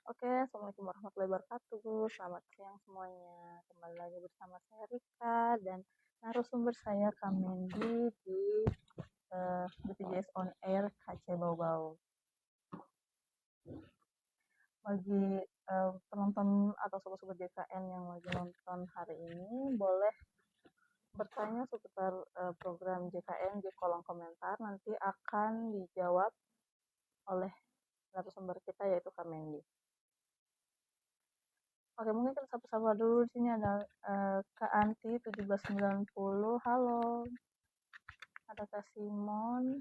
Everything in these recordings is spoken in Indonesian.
Oke, Assalamualaikum warahmatullahi wabarakatuh. Selamat siang semuanya. Kembali lagi bersama saya Rika dan narasumber saya Kamendi di BPJS On Air KC Bau-Bau. Bagi penonton atau sobat-sobat JKN yang lagi nonton hari ini, boleh bertanya seputar program JKN di kolom komentar. Nanti akan dijawab oleh narasumber kita yaitu Kamendi. Oke, mungkin kita sapa-sapa dulu. Di sini ada Kak Anti 1790. Halo. Ada Kak Simon.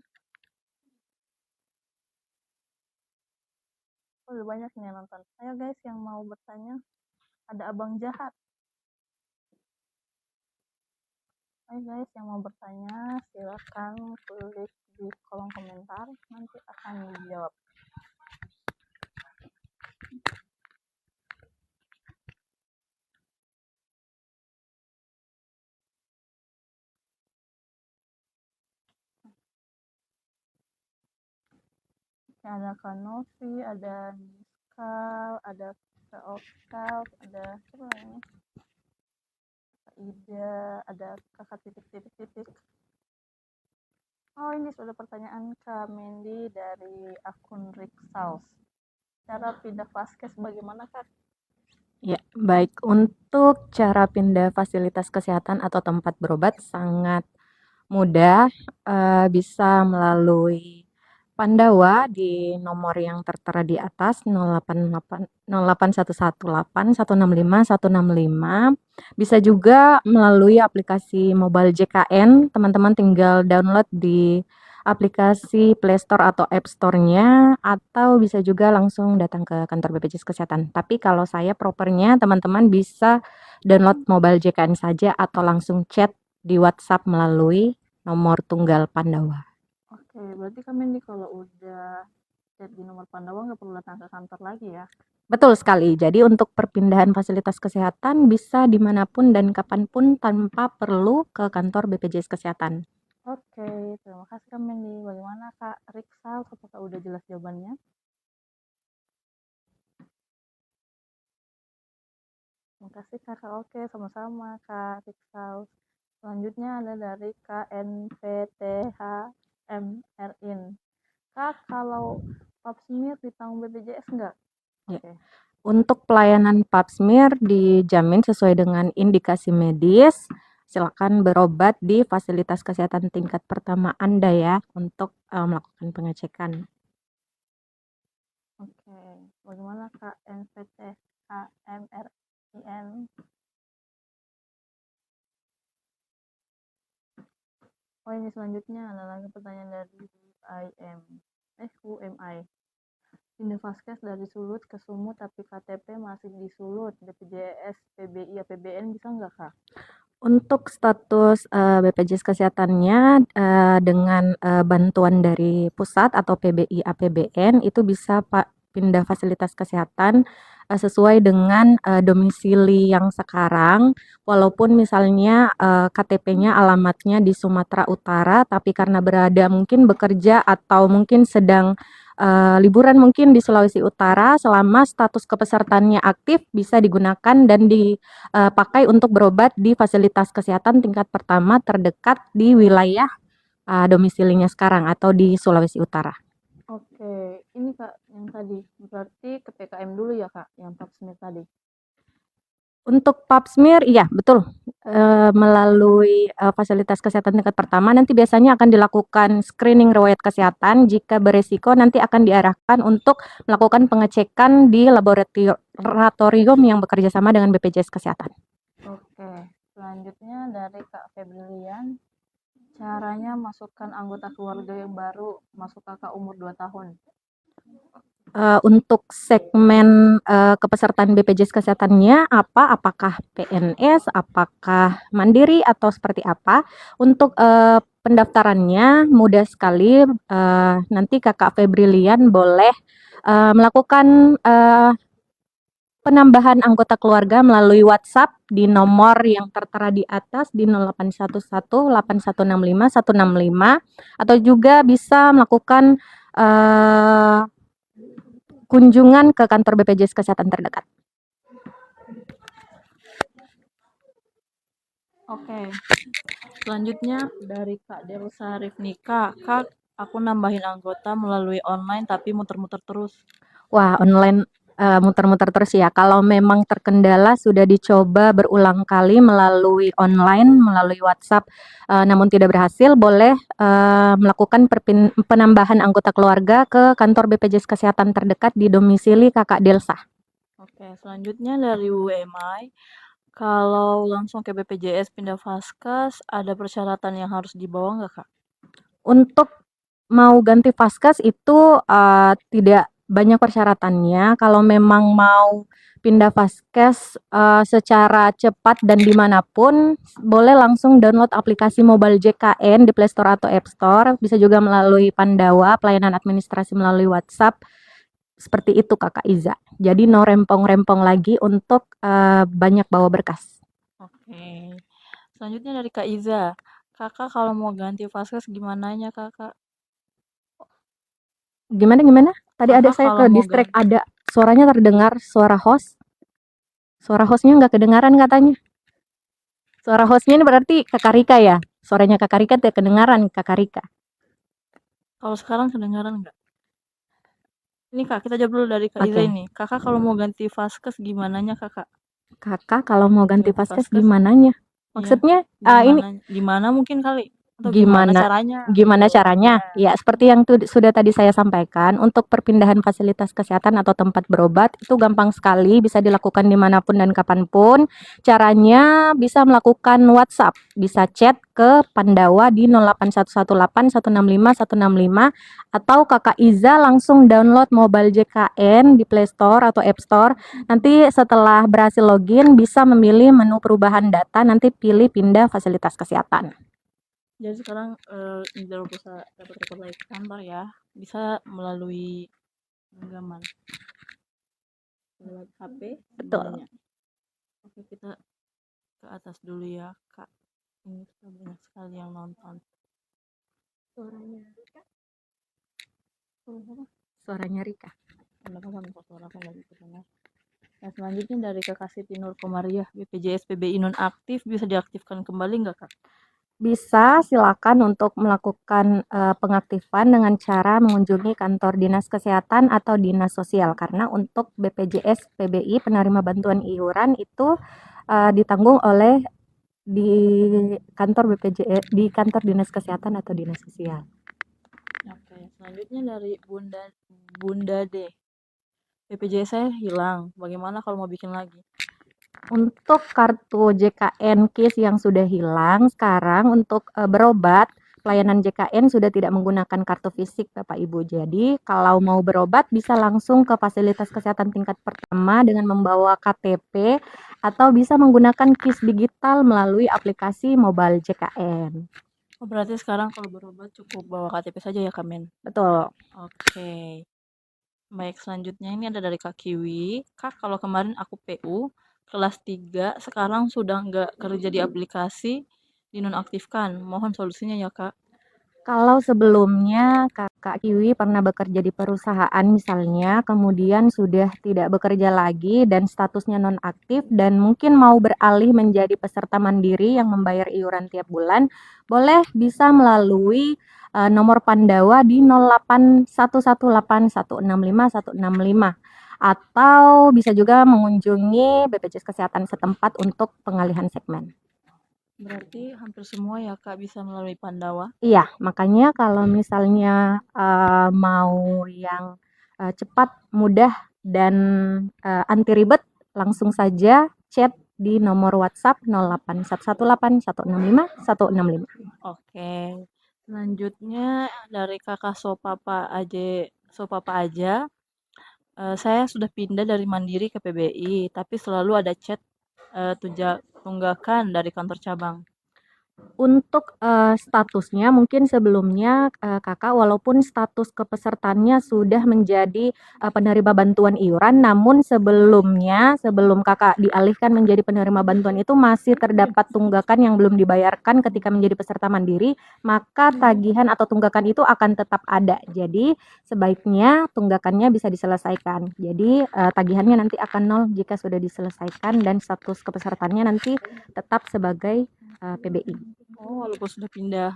Oh, udah banyak nih yang nonton. Ayo guys yang mau bertanya. Ada Abang Jahat. Ayo guys yang mau bertanya, silakan tulis di kolom komentar. Nanti akan dijawab. Ada Kak Novi, ada Niskal, ada Kak Oktav, ada siapa namanya? Kak Ida, ada kakak titik-titik-titik. Oh, ini sudah pertanyaan Kak Mendy dari akun Rixaus. Cara pindah vaskes bagaimana, Kak? Ya, baik. Untuk cara pindah fasilitas kesehatan atau tempat berobat sangat mudah, bisa melalui Pandawa di nomor yang tertera di atas 081118165165. Bisa juga melalui aplikasi mobile JKN, teman-teman tinggal download di aplikasi Play Store atau App Store-nya, atau bisa juga langsung datang ke kantor BPJS Kesehatan. Tapi kalau saya propernya, teman-teman bisa download mobile JKN saja atau langsung chat di WhatsApp melalui nomor tunggal Pandawa. Oke, berarti Kak Mendy kalau udah chat di nomor Pandawa nggak perlu datang ke kantor lagi ya? Betul sekali. Jadi untuk perpindahan fasilitas kesehatan bisa dimanapun dan kapanpun tanpa perlu ke kantor BPJS Kesehatan. Oke, terima kasih Kak Mendy. Bagaimana Kak Rixal? Apakah udah jelas jawabannya? Terima kasih Kakak. Oke, sama-sama Kak Rixal. Selanjutnya ada dari KNPTHMRIN. Kak, kalau pap smear ditanggung BPJS enggak? Ya. Oke. Untuk pelayanan pap smear dijamin sesuai dengan indikasi medis. Silakan berobat di fasilitas kesehatan tingkat pertama Anda ya untuk melakukan pengecekan. Oke. Bagaimana Kak NPTHMRIN? Oh, ini selanjutnya ada lagi pertanyaan dari UMI. Pindah vaskes dari Sulut ke Sumut tapi KTP masih di Sulut. BPJS, PBI, APBN bisa nggak Kak? Untuk status BPJS Kesehatannya dengan bantuan dari pusat atau PBI APBN itu bisa pindah fasilitas kesehatan sesuai dengan domisili yang sekarang, walaupun misalnya KTP-nya alamatnya di Sumatera Utara, tapi karena berada mungkin bekerja atau mungkin sedang liburan mungkin di Sulawesi Utara, selama status kepesertaannya aktif bisa digunakan dan pakai untuk berobat di fasilitas kesehatan tingkat pertama terdekat di wilayah domisilinya sekarang atau di Sulawesi Utara. Oke, ini Kak yang tadi berarti ke PKM dulu ya Kak, yang pap smear tadi. Untuk pap smear, iya betul. Melalui fasilitas kesehatan tingkat pertama nanti biasanya akan dilakukan screening riwayat kesehatan. Jika beresiko nanti akan diarahkan untuk melakukan pengecekan di laboratorium yang bekerja sama dengan BPJS Kesehatan. Oke, selanjutnya dari Kak Febrilian, caranya masukkan anggota keluarga yang baru masuk kakak umur 2 tahun. Untuk segmen kepesertaan BPJS Kesehatannya apa? Apakah PNS, apakah mandiri atau seperti apa? Untuk pendaftarannya mudah sekali. Nanti Kakak Febrilian boleh melakukan penambahan anggota keluarga melalui WhatsApp di nomor yang tertera di atas di 08118165 165, atau juga bisa melakukan kunjungan ke kantor BPJS Kesehatan terdekat. Oke, selanjutnya dari Kak Delsa Rifnika. Kak, aku nambahin anggota melalui online tapi muter-muter terus. Wah, online muter-muter terus ya. Kalau memang terkendala sudah dicoba berulang kali melalui online, melalui WhatsApp, namun tidak berhasil, boleh melakukan penambahan anggota keluarga ke kantor BPJS Kesehatan terdekat di domisili Kakak Delsa. Oke, selanjutnya dari WMI. Kalau langsung ke BPJS pindah Vaskes, ada persyaratan yang harus dibawa nggak, Kak? Untuk mau ganti Vaskes itu tidak banyak persyaratannya. Kalau memang mau pindah Vaskes secara cepat dan dimanapun, boleh langsung download aplikasi mobile JKN di Play Store atau App Store. Bisa juga melalui Pandawa, pelayanan administrasi melalui WhatsApp. Seperti itu Kakak Iza. Jadi no rempong-rempong lagi untuk banyak bawa berkas. Oke. Selanjutnya dari Kak Iza. Kakak kalau mau ganti Vaskes gimana nya, Kakak? Gimana? Tadi ada Kakak saya kalau ke mau distract, ganti, ada suaranya terdengar, suara host. Suara hostnya nggak kedengaran katanya. Suara hostnya ini berarti Kakak Rika ya? Suaranya Kakak Rika tidak kedengaran, Kakak Rika. kalau sekarang kedengaran nggak? Ini Kak, kita jawab dulu dari Kak Iza Oke. ini. Kakak kalau mau ganti Vaskes gimana nya, Kakak? Kakak kalau mau ganti Ganti Vaskes Vaskes, gimananya? iya. Maksudnya ini Gimana? Gimana mungkin kali? Atau gimana gimana caranya? gimana Gitu. caranya? Ya. Ya, seperti yang sudah tadi saya sampaikan, untuk perpindahan fasilitas kesehatan atau tempat berobat itu gampang sekali, bisa dilakukan dimanapun dan kapanpun. Caranya bisa melakukan WhatsApp, bisa chat ke Pandawa di 08118165165 atau Kakak Iza langsung download mobile JKN di Play Store atau App Store. Nanti setelah berhasil login bisa memilih menu perubahan data, nanti pilih pindah fasilitas kesehatan. Jadi sekarang kalau bisa dapat rekor lagi ke kantor ya, bisa melalui genggaman lewat HP Betul. semuanya. Oke, kita ke atas dulu ya, Kak. Ini sudah banyak sekali yang nonton. Suaranya Rika? Suaranya Rika. Kenapa kan kok suara aku nggak bisa dengar? Nah, selanjutnya dari Kakak Siti Nur Komariah, BPJS PBI nonaktif bisa diaktifkan kembali nggak, Kak? Bisa, silakan untuk melakukan pengaktifan dengan cara mengunjungi kantor dinas kesehatan atau dinas sosial, karena untuk BPJS PBI penerima bantuan iuran itu ditanggung oleh di kantor BPJS, di kantor dinas kesehatan atau dinas sosial. Oke, selanjutnya dari Bunda D. BPJS saya hilang. Bagaimana kalau mau bikin lagi? Untuk kartu JKN KIS yang sudah hilang, sekarang untuk berobat, pelayanan JKN sudah tidak menggunakan kartu fisik Bapak Ibu. Jadi kalau mau berobat bisa langsung ke fasilitas kesehatan tingkat pertama dengan membawa KTP atau bisa menggunakan KIS digital melalui aplikasi mobile JKN. Oh, berarti sekarang kalau berobat cukup bawa KTP saja ya, Kamen? Betul. Oke. Baik, selanjutnya ini ada dari Kak Kiwi. Kak, kalau kemarin aku PU kelas 3, sekarang sudah nggak kerja di aplikasi, dinonaktifkan. Mohon solusinya ya, Kak. Kalau sebelumnya Kakak Kiwi pernah bekerja di perusahaan misalnya, kemudian sudah tidak bekerja lagi dan statusnya nonaktif dan mungkin mau beralih menjadi peserta mandiri yang membayar iuran tiap bulan, boleh bisa melalui nomor Pandawa di 08118165 atau bisa juga mengunjungi BPJS Kesehatan setempat untuk pengalihan segmen. Berarti hampir semua ya, Kak, bisa melalui Pandawa. Iya, makanya kalau misalnya mau yang cepat, mudah, dan anti ribet, langsung saja chat di nomor WhatsApp 08118165165. Oke. Selanjutnya dari Kakak Sopapa aja. Saya sudah pindah dari Mandiri ke PBI, tapi selalu ada chat tunggakan dari kantor cabang. Untuk, statusnya mungkin sebelumnya, Kakak walaupun status kepesertaannya sudah menjadi, penerima bantuan iuran, namun sebelum Kakak dialihkan menjadi penerima bantuan itu masih terdapat tunggakan yang belum dibayarkan ketika menjadi peserta mandiri, maka tagihan atau tunggakan itu akan tetap ada. Jadi, sebaiknya tunggakannya bisa diselesaikan. Jadi, tagihannya nanti akan nol jika sudah diselesaikan dan status kepesertaannya nanti tetap sebagai, PBI. Oh, walaupun sudah pindah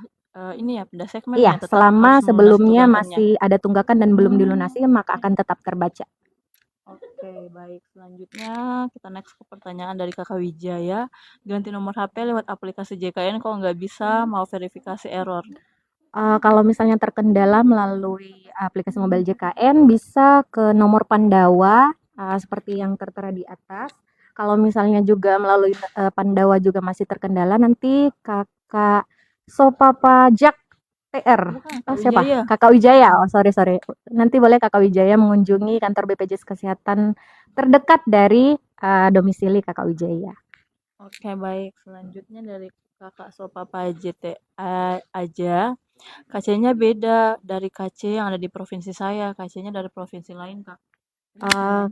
ini ya, pindah segmen Iya, ya, tetap selama harus melunasi sebelumnya tunggakannya. masih ada tunggakan dan belum dilunasi, maka akan tetap terbaca. Oke, baik. Selanjutnya kita next ke pertanyaan dari Kakak Wijaya. Ganti nomor HP lewat aplikasi JKN kok nggak bisa, mau verifikasi error. Kalau misalnya terkendala melalui aplikasi mobile JKN, bisa ke nomor Pandawa, seperti yang tertera di atas. Kalau misalnya juga melalui, Pandawa juga masih terkendala, nanti Kakak Sopapajak TR, Bukan, Kak siapa? Wijaya. Kakak Wijaya, oh sorry sorry. Nanti boleh Kakak Wijaya mengunjungi kantor BPJS Kesehatan terdekat dari, domisili Kakak Wijaya. Oke, baik. Selanjutnya dari Kakak Sopapa aja. KC-nya beda dari KC yang ada di provinsi saya. KC-nya dari provinsi lain, Kak.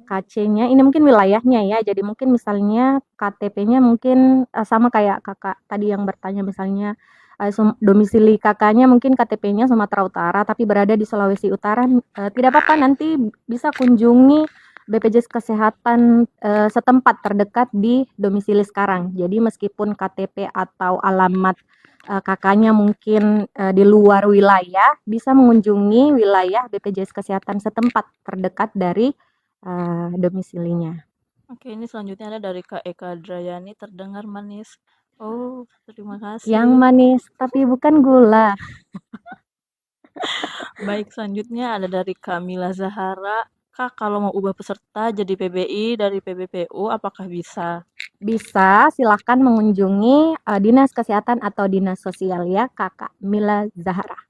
KC-nya ini mungkin wilayahnya ya, jadi mungkin misalnya KTP-nya mungkin, sama kayak Kakak tadi yang bertanya misalnya, domisili Kakaknya mungkin KTP-nya Sumatera Utara tapi berada di Sulawesi Utara, tidak apa-apa nanti bisa kunjungi BPJS Kesehatan, setempat terdekat di domisili sekarang. Jadi meskipun KTP atau alamat, Kakaknya mungkin, di luar wilayah, bisa mengunjungi wilayah BPJS Kesehatan setempat terdekat dari domisilinya. Oke, ini selanjutnya ada dari Kak Eka Drayani, terdengar manis. Oh, terima Yang kasih. manis tapi bukan gula. Baik, selanjutnya ada dari Kamila Zahara. Kak, kalau mau ubah peserta jadi PBI dari PBPU, apakah bisa? Bisa silakan mengunjungi Dinas Kesehatan atau Dinas Sosial ya, Kakak Mila Zahara.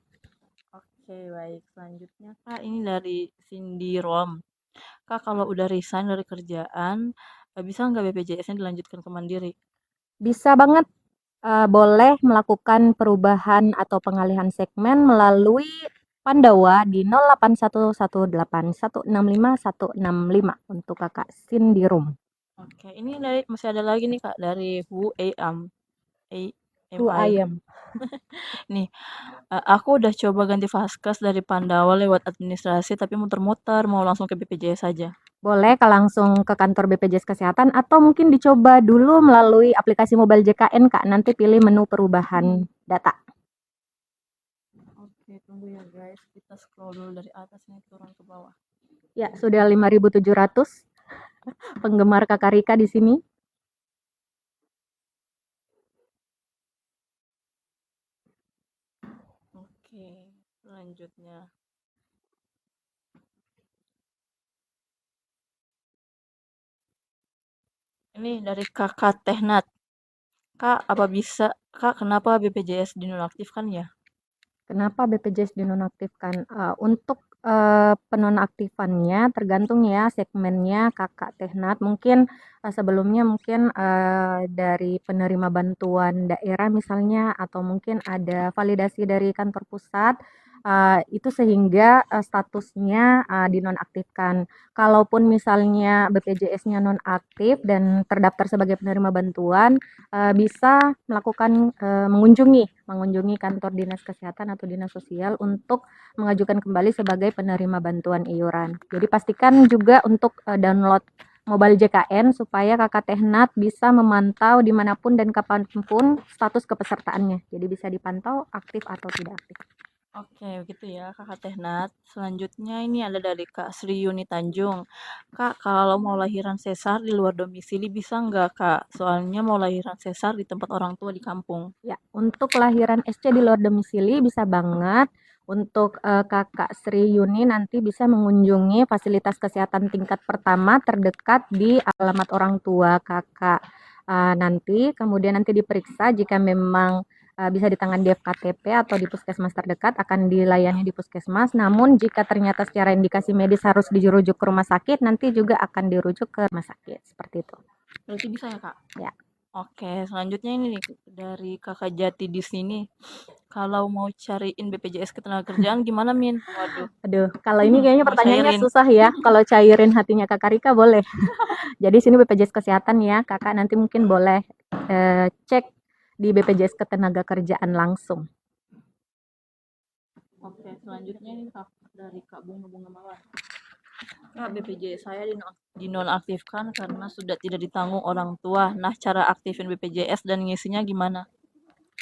Oke, baik. Selanjutnya, Kak, ini dari Cindy Rom. Kak, kalau udah resign dari kerjaan, bisa nggak BPJS-nya dilanjutkan ke Mandiri? Bisa banget, boleh melakukan perubahan atau pengalihan segmen melalui Pandawa di 08118165 untuk Kakak Sindirum. Oke, ini dari masih ada lagi nih Kak dari Wu Am. Who I AMI. am. Nih, aku udah coba ganti Vaskes dari Pandawa lewat administrasi tapi muter-muter mau langsung ke BPJS saja. Boleh langsung ke kantor BPJS Kesehatan atau mungkin dicoba dulu melalui aplikasi mobile JKN Kak, nanti pilih menu perubahan data. Oke, tunggu ya guys. Kita scroll dulu dari atas nih turun ke bawah. Ya, sudah 5.700 penggemar Kakak Rika di sini. Oke, selanjutnya. Ini dari Kakak Tehnat. Kak, apa bisa? Kak, kenapa BPJS dinonaktifkan ya? Kenapa BPJS dinonaktifkan? Untuk penonaktifannya tergantung ya segmennya Kakak Tehnat. Mungkin sebelumnya mungkin dari penerima bantuan daerah misalnya atau mungkin ada validasi dari kantor pusat. Itu sehingga statusnya dinonaktifkan. Kalaupun misalnya BPJS-nya nonaktif dan terdaftar sebagai penerima bantuan, bisa melakukan mengunjungi kantor dinas kesehatan atau dinas sosial untuk mengajukan kembali sebagai penerima bantuan iuran. Jadi pastikan juga untuk download mobile JKN supaya Kakak Tehnat bisa memantau dimanapun dan kapanpun status kepesertaannya. Jadi bisa dipantau aktif atau tidak aktif. Oke, begitu ya Kakak Tehnat. Selanjutnya ini ada dari Kak Sri Yuni Tanjung. Kak, kalau mau lahiran sesar di luar domisili bisa nggak Kak? Soalnya mau lahiran sesar di tempat orang tua di kampung. Ya, untuk lahiran SC di luar domisili bisa banget. Untuk Kakak Sri Yuni nanti bisa mengunjungi fasilitas kesehatan tingkat pertama terdekat di alamat orang tua Kakak nanti. Kemudian nanti diperiksa jika memang bisa ditangani di FKTP atau di puskesmas terdekat akan dilayani di puskesmas. Namun jika ternyata secara indikasi medis harus dirujuk ke rumah sakit, nanti juga akan dirujuk ke rumah sakit seperti itu. Berarti bisa ya Kak? Ya. Oke, selanjutnya ini nih dari Kakak Jati di sini. Kalau mau cariin BPJS Ketenagakerjaan gimana, Min? Waduh, Aduh, kalau ini kayaknya mau pertanyaannya cairin. susah ya. Kalau cairin hatinya Kakak Rika boleh. Jadi sini BPJS Kesehatan ya, Kakak nanti mungkin boleh cek di BPJS Ketenagakerjaan langsung. Oke, selanjutnya ini dari Kak Bunga Mawar. Kak, BPJS saya dinonaktifkan karena sudah tidak ditanggung orang tua. Nah, cara aktifin BPJS dan ngisinya gimana?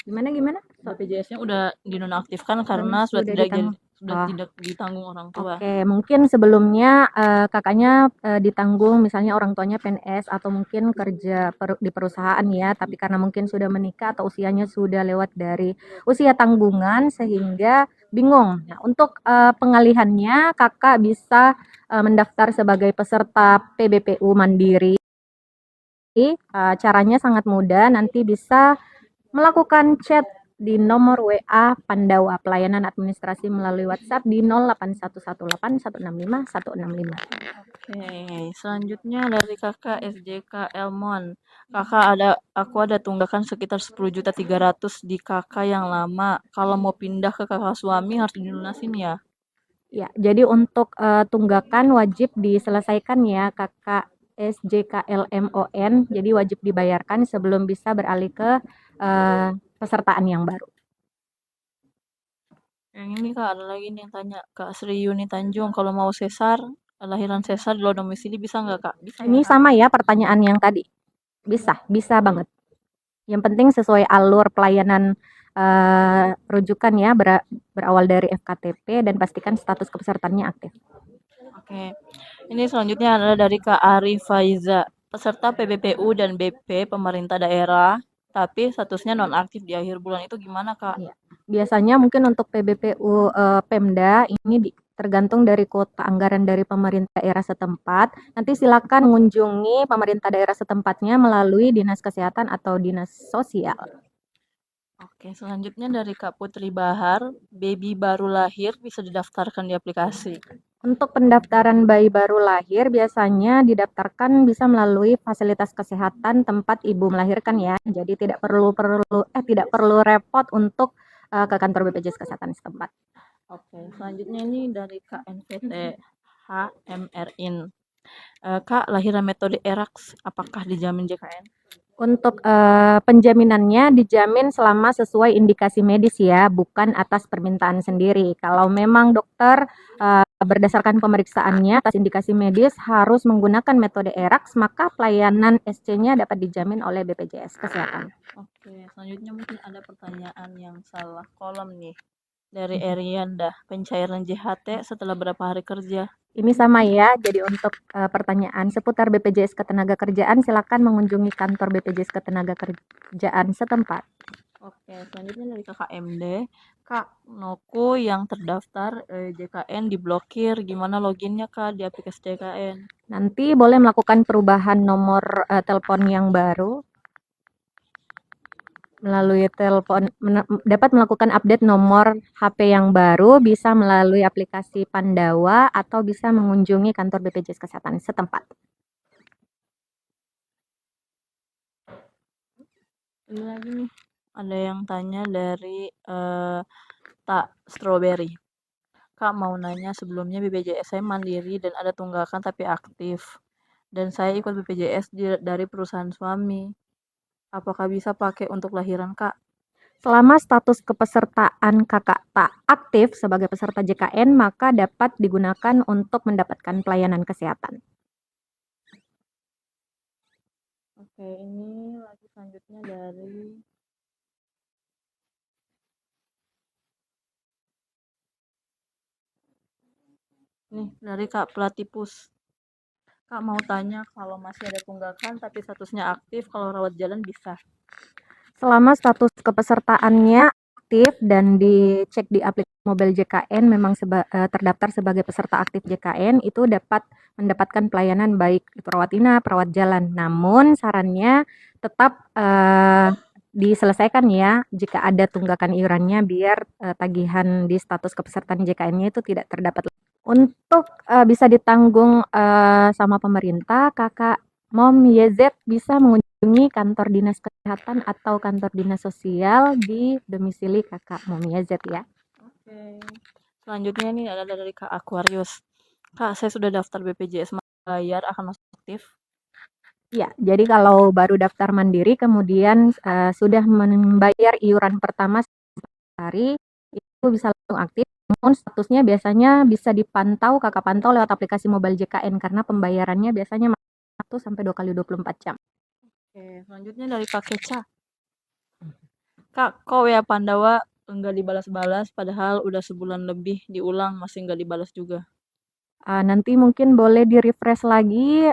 Gimana? BPJS-nya udah dinonaktifkan karena sudah Sudah tidak ditanggung. Oh, tidak ditanggung orang tua. oke, mungkin sebelumnya kakaknya ditanggung misalnya orang tuanya PNS atau mungkin kerja di perusahaan ya, tapi karena mungkin sudah menikah atau usianya sudah lewat dari usia tanggungan sehingga bingung. Nah, untuk pengalihannya kakak bisa mendaftar sebagai peserta PBPU Mandiri. Caranya sangat mudah, nanti bisa melakukan chat di nomor WA Pandawa Pelayanan Administrasi melalui WhatsApp di 08118165 165. Oke, selanjutnya dari Kakak SJK Elmon. Aku ada tunggakan sekitar 10.300.000 di kakak yang lama. Kalau mau pindah ke kakak suami harus dilunasin ya. Ya, jadi untuk tunggakan wajib diselesaikan ya Kakak SJKLMON, jadi wajib dibayarkan sebelum bisa beralih ke pesertaan yang baru. Yang ini Kak, ada lagi nih yang tanya. Kak Sri Yuni Tanjung, kalau mau sesar, lahiran sesar di luar domisili bisa nggak Kak? Bisa ya Ini Kak? sama ya pertanyaan yang tadi. Bisa banget. Yang penting sesuai alur pelayanan rujukan ya, berawal dari FKTP dan pastikan status kepesertaannya aktif. Oke, ini selanjutnya adalah dari Kak Ari Faiza, peserta PBPU dan BP pemerintah daerah, tapi statusnya nonaktif di akhir bulan itu gimana Kak? Ya. Biasanya mungkin untuk PBPU Pemda ini tergantung dari kuota anggaran dari pemerintah daerah setempat. Nanti silakan mengunjungi pemerintah daerah setempatnya melalui Dinas Kesehatan atau Dinas Sosial. Oke, selanjutnya dari Kak Putri Bahar, baby baru lahir bisa didaftarkan di aplikasi. Untuk pendaftaran bayi baru lahir biasanya didaftarkan bisa melalui fasilitas kesehatan tempat ibu melahirkan ya. Jadi tidak perlu repot untuk ke kantor BPJS Kesehatan setempat. Oke, selanjutnya ini dari KNPT HMRIN. Kak, lahiran metode ERAX apakah dijamin JKN? Untuk penjaminannya dijamin selama sesuai indikasi medis ya, bukan atas permintaan sendiri. Kalau memang dokter berdasarkan pemeriksaannya atas indikasi medis harus menggunakan metode ERAX, maka pelayanan SC-nya dapat dijamin oleh BPJS Kesehatan. Oke, selanjutnya mungkin ada pertanyaan yang salah kolom nih. Dari Erianda, pencairan JHT setelah berapa hari kerja? Ini sama ya, jadi untuk pertanyaan seputar BPJS Ketenagakerjaan silakan mengunjungi kantor BPJS Ketenagakerjaan setempat. Oke, selanjutnya dari Kakak MD. Kak, Noku yang terdaftar JKN diblokir. Gimana loginnya Kak di aplikasi JKN? Nanti boleh melakukan perubahan nomor telepon yang baru melalui telepon, dapat melakukan update nomor HP yang baru bisa melalui aplikasi Pandawa atau bisa mengunjungi kantor BPJS Kesehatan setempat. Ini lagi nih, ada yang tanya dari Tak Strawberry. Kak mau nanya sebelumnya BPJS saya mandiri dan ada tunggakan tapi aktif. Dan saya ikut BPJS dari perusahaan suami. Apakah bisa pakai untuk lahiran Kak? Selama status kepesertaan kakak tak aktif sebagai peserta JKN, maka dapat digunakan untuk mendapatkan pelayanan kesehatan. Oke, ini lagi selanjutnya dari Kak Platipus. Kak mau tanya kalau masih ada tunggakan tapi statusnya aktif, kalau rawat jalan bisa. Selama status kepesertaannya aktif dan dicek di aplikasi mobil JKN memang terdaftar sebagai peserta aktif JKN, itu dapat mendapatkan pelayanan baik perawat inap, perawat jalan. Namun sarannya tetap diselesaikan ya jika ada tunggakan iurannya biar tagihan di status kepesertaan JKN-nya itu tidak terdapat. Untuk bisa ditanggung sama pemerintah, kakak Mom YZ bisa mengunjungi kantor dinas kesehatan atau kantor dinas sosial di domisili kakak Mom YZ ya. Oke. Selanjutnya nih ada dari Kak Aquarius. Kak, saya sudah daftar BPJS bayar akan masuk aktif. Ya, jadi kalau baru daftar mandiri kemudian sudah membayar iuran pertama hari itu bisa langsung aktif. Namun statusnya biasanya bisa dipantau, kakak pantau lewat aplikasi mobile JKN karena pembayarannya biasanya 1 sampai 2 kali 24 jam. Oke, selanjutnya dari Kak Keca. Kak, kok WA Pandawa enggak dibalas-balas padahal udah sebulan lebih diulang masih enggak dibalas juga. Nanti mungkin boleh di-refresh lagi,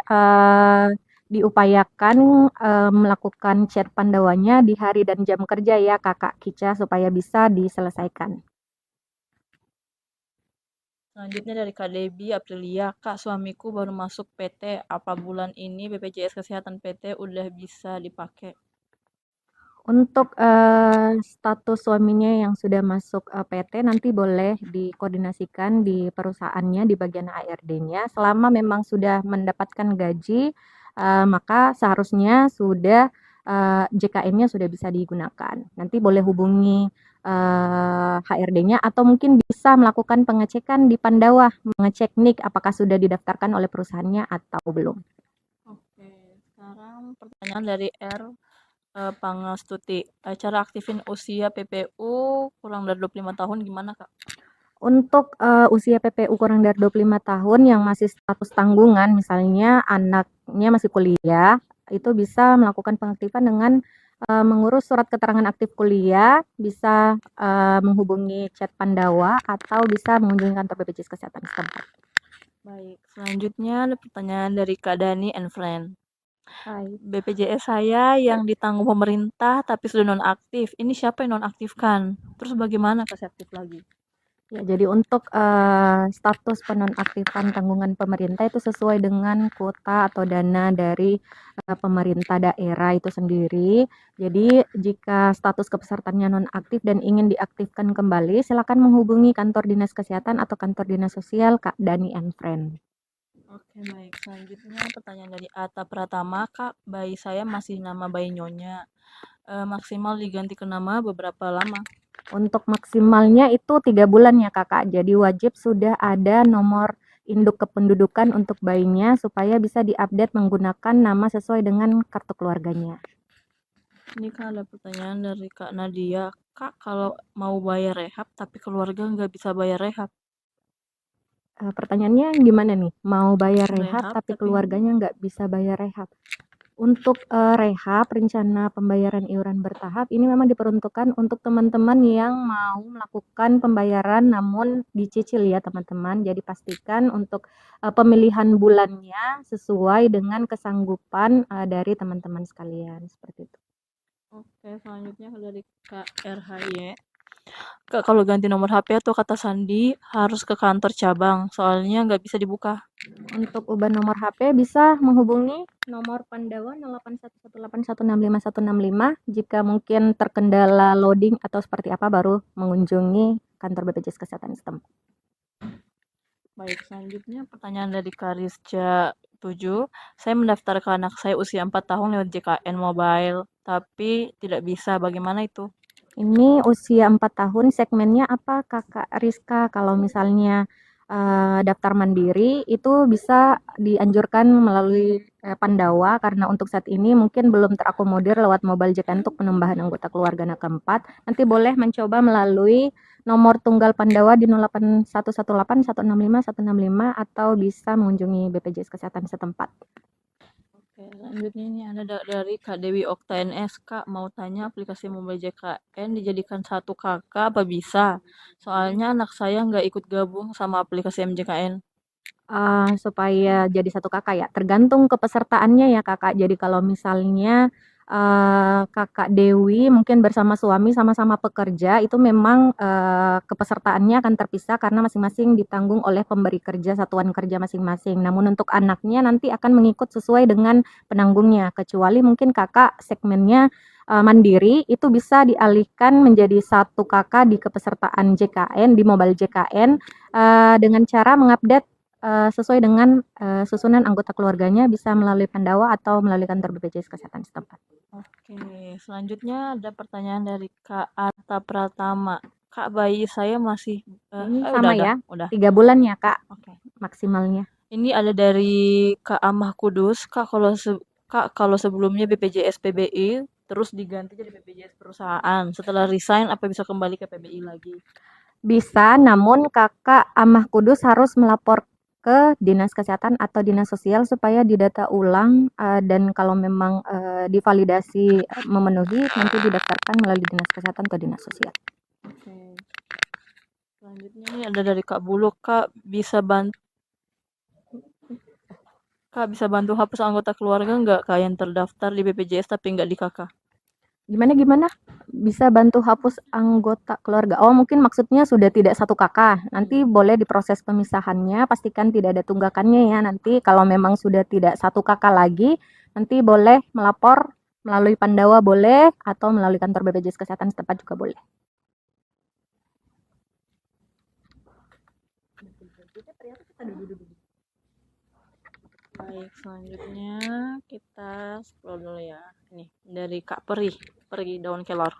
diupayakan melakukan chat Pandawanya di hari dan jam kerja ya Kakak Kica supaya bisa diselesaikan. Selanjutnya dari Kak Debbie Aprilia. Kak, suamiku baru masuk PT. Apa bulan ini BPJS Kesehatan PT udah bisa dipakai? Untuk status suaminya yang sudah masuk PT nanti boleh dikoordinasikan di perusahaannya di bagian HRD-nya. Selama memang sudah mendapatkan gaji, maka seharusnya sudah JKN-nya sudah bisa digunakan. Nanti boleh hubungi HRD-nya atau mungkin bisa melakukan pengecekan di Pandawa, mengecek NIK apakah sudah didaftarkan oleh perusahaannya atau belum. Oke, sekarang pertanyaan dari R. Pangestuti. Cara aktifin usia PPU kurang dari 25 tahun gimana, Kak? Untuk usia PPU kurang dari 25 tahun yang masih status tanggungan, misalnya anaknya masih kuliah, itu bisa melakukan pengaktifan dengan mengurus surat keterangan aktif kuliah, bisa menghubungi chat Pandawa atau bisa mengunjungi kantor BPJS Kesehatan setempat. Baik, selanjutnya ada pertanyaan dari Kak Dani and Friend. Hai. BPJS saya yang ditanggung pemerintah tapi sudah nonaktif. Ini siapa yang nonaktifkan? Terus bagaimana kasih aktif lagi? Ya, jadi untuk status penonaktifan tanggungan pemerintah itu sesuai dengan kuota atau dana dari pemerintah daerah itu sendiri. Jadi jika status kepesertaannya nonaktif dan ingin diaktifkan kembali, silakan menghubungi kantor dinas kesehatan atau kantor dinas sosial Kak Dani and Friend. Oke, baik. Selanjutnya pertanyaan dari Ata Pratama. Kak, bayi saya masih nama bayi Nyonya. Maksimal diganti ke nama beberapa lama? Untuk maksimalnya itu 3 bulan ya Kakak. Jadi wajib sudah ada nomor induk kependudukan untuk bayinya supaya bisa diupdate menggunakan nama sesuai dengan kartu keluarganya. Ini kan ada pertanyaan dari Kak Nadia. Kak, kalau mau bayar rehab tapi keluarga nggak bisa bayar rehab. Pertanyaannya gimana nih? Mau bayar rehab Rehab tapi tapi keluarganya nggak bisa bayar rehab. Untuk rehab, rencana pembayaran iuran bertahap ini memang diperuntukkan untuk teman-teman yang mau melakukan pembayaran namun dicicil ya teman-teman. Jadi pastikan untuk pemilihan bulannya sesuai dengan kesanggupan dari teman-teman sekalian seperti itu. Oke, selanjutnya dari Kak RHY. Kak, kalau ganti nomor HP atau kata sandi harus ke kantor cabang, soalnya nggak bisa dibuka. Untuk ubah nomor HP bisa menghubungi nomor Pandawa 08118165 jika mungkin terkendala loading atau seperti apa baru mengunjungi kantor BPJS Kesehatan setempat. Baik, selanjutnya pertanyaan dari Karisca 7. Saya mendaftarkan anak saya usia 4 tahun lewat JKN Mobile, tapi tidak bisa. Bagaimana itu? Ini usia 4 tahun, segmennya apa Kakak Rizka? Kalau misalnya daftar mandiri itu bisa dianjurkan melalui Pandawa karena untuk saat ini mungkin belum terakomodir lewat mobile JKN untuk penambahan anggota keluarga anak keempat. Nanti boleh mencoba melalui nomor tunggal Pandawa di 08118165165 atau bisa mengunjungi BPJS Kesehatan setempat. Oke, selanjutnya ini ada dari Kak Dewi Okta NS. Kak, mau tanya aplikasi mobile JKN dijadikan satu kakak apa bisa? Soalnya anak saya nggak ikut gabung sama aplikasi MJKN. Supaya jadi satu kakak ya, tergantung kepesertaannya ya Kakak. Jadi kalau misalnya Kakak Dewi mungkin bersama suami sama-sama pekerja, itu memang kepesertaannya akan terpisah karena masing-masing ditanggung oleh pemberi kerja satuan kerja masing-masing. Namun untuk anaknya nanti akan mengikut sesuai dengan penanggungnya, kecuali mungkin Kakak segmennya mandiri itu bisa dialihkan menjadi satu kakak di kepesertaan JKN di mobile JKN dengan cara mengupdate sesuai dengan susunan anggota keluarganya, bisa melalui Pandawa atau melalui kantor BPJS Kesehatan setempat. Oke, selanjutnya ada pertanyaan dari Kak Atta Pratama. Kak, bayi saya masih Ini udah sama ada, ya, udah. 3 bulan ya Kak Oke. maksimalnya. Ini ada dari Kak Amah Kudus. Kak, kalau sebelumnya BPJS PBI terus diganti jadi BPJS perusahaan. Setelah resign apa bisa kembali ke PBI lagi? Bisa, namun Kakak Amah Kudus harus melapor ke Dinas Kesehatan atau Dinas Sosial supaya didata ulang, dan kalau memang divalidasi memenuhi, nanti didaftarkan melalui Dinas Kesehatan atau Dinas Sosial. Oke. Selanjutnya ini ada dari Kak Buluk. Kak bisa bantu hapus anggota keluarga nggak Kak yang terdaftar di BPJS tapi nggak di KK? Gimana? Bisa bantu hapus anggota keluarga? Oh, mungkin maksudnya sudah tidak satu kakak. Nanti boleh diproses pemisahannya, pastikan tidak ada tunggakannya ya. Nanti kalau memang sudah tidak satu kakak lagi, nanti boleh melapor melalui Pandawa boleh, atau melalui kantor BPJS Kesehatan setempat juga boleh. Baik, selanjutnya kita scroll dulu ya. Ini dari Kak Peri Daun Kelor.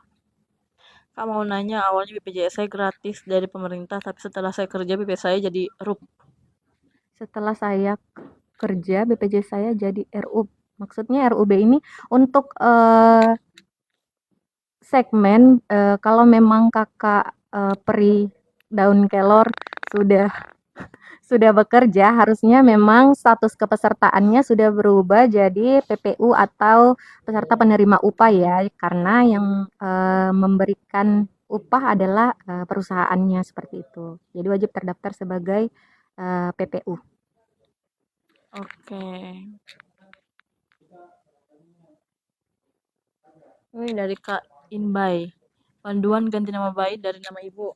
Kak mau nanya, awalnya BPJS saya gratis dari pemerintah, tapi setelah saya kerja BPJS saya jadi RUP. Setelah saya kerja, BPJS saya jadi RUB. Maksudnya RUB ini untuk segmen kalau memang kakak Peri Daun Kelor sudah bekerja, harusnya memang status kepesertaannya sudah berubah jadi PPU atau peserta penerima upah ya, karena yang memberikan upah adalah perusahaannya seperti itu. Jadi wajib terdaftar sebagai PPU. Oke. Ini dari Kak Inbay. Panduan ganti nama bayi dari nama ibu.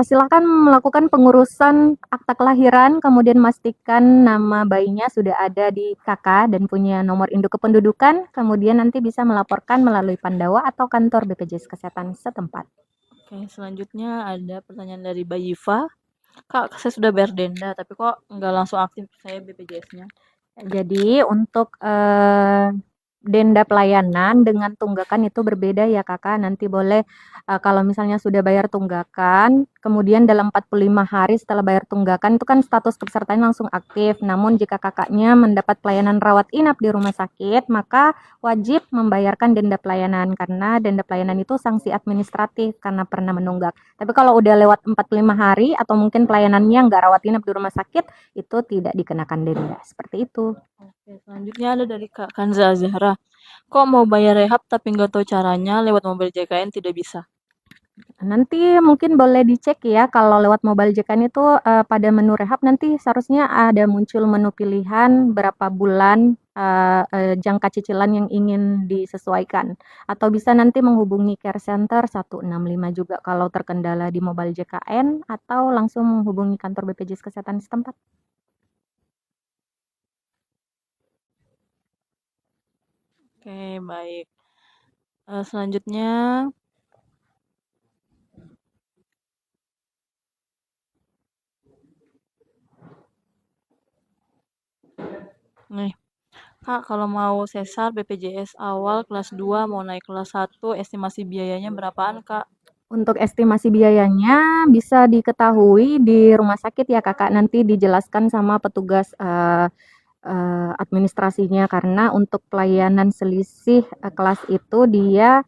Silakan melakukan pengurusan akta kelahiran, kemudian memastikan nama bayinya sudah ada di KK dan punya nomor induk kependudukan, kemudian nanti bisa melaporkan melalui Pandawa atau kantor BPJS Kesehatan setempat. Oke, selanjutnya ada pertanyaan dari Bayifa. Kak, saya sudah bayar denda, tapi kok nggak langsung aktif saya BPJS-nya? Jadi untuk denda pelayanan dengan tunggakan itu berbeda ya Kakak. Nanti boleh kalau misalnya sudah bayar tunggakan, kemudian dalam 45 hari setelah bayar tunggakan itu kan status kepesertaan langsung aktif. Namun jika kakaknya mendapat pelayanan rawat inap di rumah sakit, maka wajib membayarkan denda pelayanan karena denda pelayanan itu sanksi administratif karena pernah menunggak. Tapi kalau udah lewat 45 hari atau mungkin pelayanannya nggak rawat inap di rumah sakit, itu tidak dikenakan denda. Seperti itu. Oke, selanjutnya ada dari Kak Kanza Zahra. Kok mau bayar rehab tapi nggak tahu caranya lewat mobil JKN tidak bisa? Nanti mungkin boleh dicek ya, kalau lewat Mobile JKN itu pada menu rehab nanti seharusnya ada muncul menu pilihan berapa bulan jangka cicilan yang ingin disesuaikan. Atau bisa nanti menghubungi care center 165 juga kalau terkendala di Mobile JKN, atau langsung menghubungi kantor BPJS Kesehatan setempat. Oke, baik. Selanjutnya nih, Kak, kalau mau sesar BPJS awal kelas 2 mau naik kelas 1, estimasi biayanya berapaan, Kak? Untuk estimasi biayanya bisa diketahui di rumah sakit ya Kakak, nanti dijelaskan sama petugas administrasinya, karena untuk pelayanan selisih kelas itu dia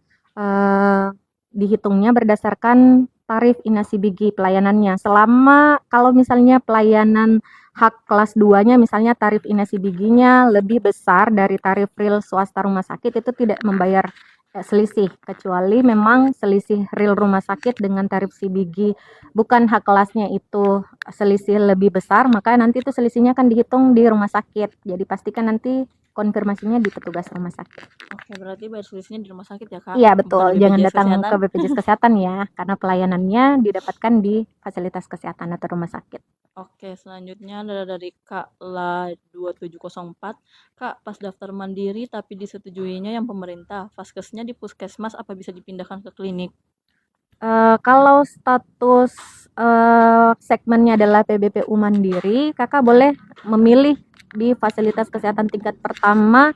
dihitungnya berdasarkan tarif inasibigi pelayanannya. Selama kalau misalnya pelayanan hak kelas 2-nya misalnya tarif inasibiginya lebih besar dari tarif real swasta rumah sakit, itu tidak membayar selisih, kecuali memang selisih real rumah sakit dengan tarif CBG bukan hak kelasnya itu selisih lebih besar, maka nanti itu selisihnya akan dihitung di rumah sakit. Jadi pastikan nanti konfirmasinya di petugas rumah sakit. Oke, berarti bayar selisihnya di rumah sakit ya, Kak? Iya Bukan betul, di jangan BPJS datang Kesehatan? ke BPJS Kesehatan ya, karena pelayanannya didapatkan di fasilitas kesehatan atau rumah sakit. Oke, selanjutnya adalah dari Kak La 2704. Kak, pas daftar mandiri tapi disetujuinya yang pemerintah, vaskesnya di puskesmas apa bisa dipindahkan ke klinik? Kalau status, segmennya adalah PBPU Mandiri, Kakak boleh memilih di fasilitas kesehatan tingkat pertama,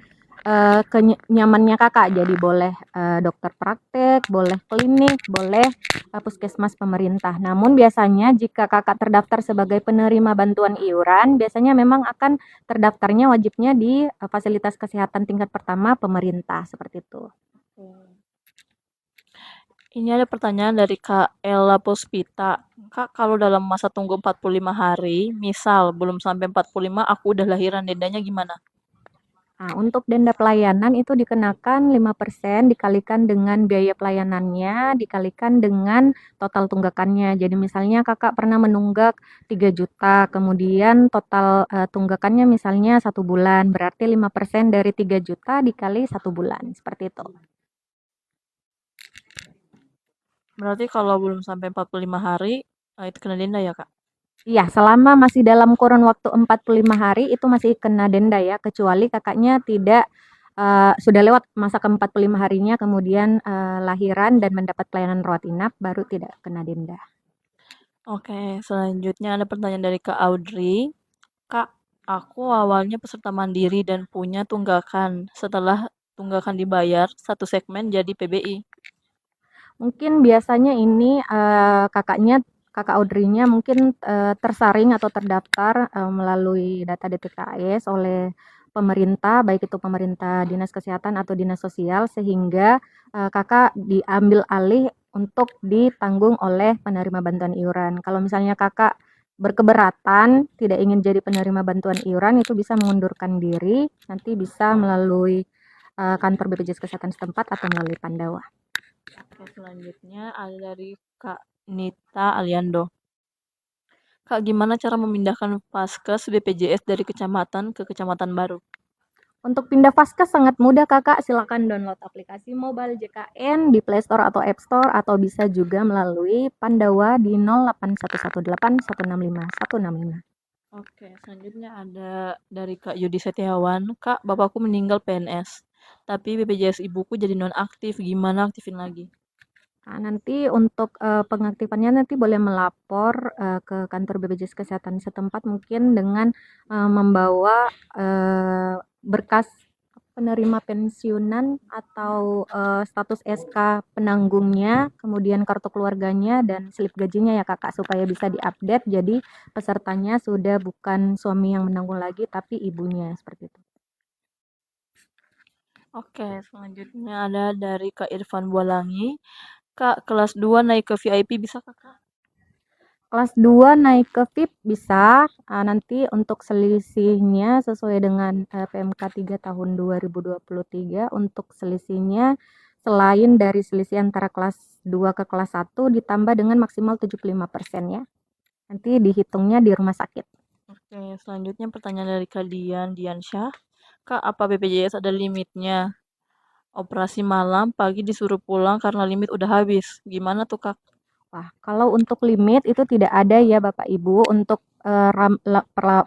nyamannya Kakak. Jadi boleh, dokter praktek, boleh klinik, boleh, puskesmas pemerintah. Namun biasanya jika Kakak terdaftar sebagai penerima bantuan iuran, biasanya memang akan terdaftarnya wajibnya di, fasilitas kesehatan tingkat pertama pemerintah, seperti itu. Ini ada pertanyaan dari Kak Ella Puspita. Kak, kalau dalam masa tunggu 45 hari, misal belum sampai 45 aku udah lahiran, dendanya gimana? Nah, untuk denda pelayanan itu dikenakan 5% dikalikan dengan biaya pelayanannya, dikalikan dengan total tunggakannya. Jadi misalnya Kakak pernah menunggak 3 juta, kemudian total tunggakannya misalnya 1 bulan, berarti 5% dari 3 juta dikali 1 bulan, seperti itu. Berarti kalau belum sampai 45 hari, itu kena denda ya, Kak? Iya, selama masih dalam kurun waktu 45 hari itu masih kena denda ya, kecuali Kakaknya tidak sudah lewat masa ke-45 harinya kemudian lahiran dan mendapat pelayanan rawat inap baru tidak kena denda. Oke, selanjutnya ada pertanyaan dari Kak Audrey. Kak, aku awalnya peserta mandiri dan punya tunggakan. Setelah tunggakan dibayar, satu segmen jadi PBI. Mungkin biasanya ini Kakak Audrey-nya mungkin tersaring atau terdaftar melalui data DTKS oleh pemerintah, baik itu pemerintah dinas kesehatan atau dinas sosial, sehingga Kakak diambil alih untuk ditanggung oleh penerima bantuan iuran. Kalau misalnya Kakak berkeberatan tidak ingin jadi penerima bantuan iuran, itu bisa mengundurkan diri, nanti bisa melalui kantor BPJS Kesehatan setempat atau melalui Pandawa. Oke, selanjutnya ada dari Kak Nita Aliando. Kak, gimana cara memindahkan Vaskes BPJS dari kecamatan ke kecamatan baru? Untuk pindah Vaskes sangat mudah Kakak, silakan download aplikasi mobile JKN di Play Store atau App Store atau bisa juga melalui Pandawa di 08118165165. Oke, selanjutnya ada dari Kak Yudi Setiawan. Kak, bapakku meninggal PNS, tapi BPJS ibuku jadi nonaktif. Gimana aktifin lagi? Nah, nanti untuk pengaktifannya nanti boleh melapor ke kantor BPJS Kesehatan setempat mungkin dengan membawa berkas penerima pensiunan atau status SK penanggungnya, kemudian kartu keluarganya dan slip gajinya ya Kakak supaya bisa diupdate. Jadi pesertanya sudah bukan suami yang menanggung lagi tapi ibunya seperti itu. Oke, selanjutnya ada dari Kak Irfan Bualangi. Kak, kelas 2 naik ke VIP bisa Kakak? Kelas 2 naik ke VIP bisa, nanti untuk selisihnya sesuai dengan PMK 3 tahun 2023 untuk selisihnya selain dari selisih antara kelas 2 ke kelas 1 ditambah dengan maksimal 75% ya. Nanti dihitungnya di rumah sakit. Oke, selanjutnya pertanyaan dari Kak Diansyah. Kak, apa BPJS ada limitnya? Operasi malam, pagi disuruh pulang karena limit udah habis. Gimana tuh, Kak? Wah, kalau untuk limit itu tidak ada ya Bapak Ibu, untuk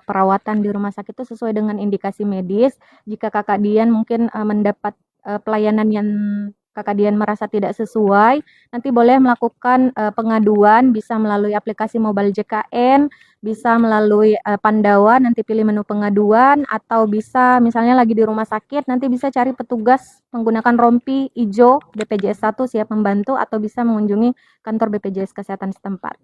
perawatan di rumah sakit itu sesuai dengan indikasi medis. Jika Kakak Dian mungkin mendapat pelayanan yang Kakak Dian merasa tidak sesuai, nanti boleh melakukan pengaduan bisa melalui aplikasi mobile JKN, bisa melalui Pandawa, nanti pilih menu pengaduan, atau bisa misalnya lagi di rumah sakit, nanti bisa cari petugas menggunakan rompi hijau BPJS 1 siap membantu, atau bisa mengunjungi kantor BPJS Kesehatan setempat.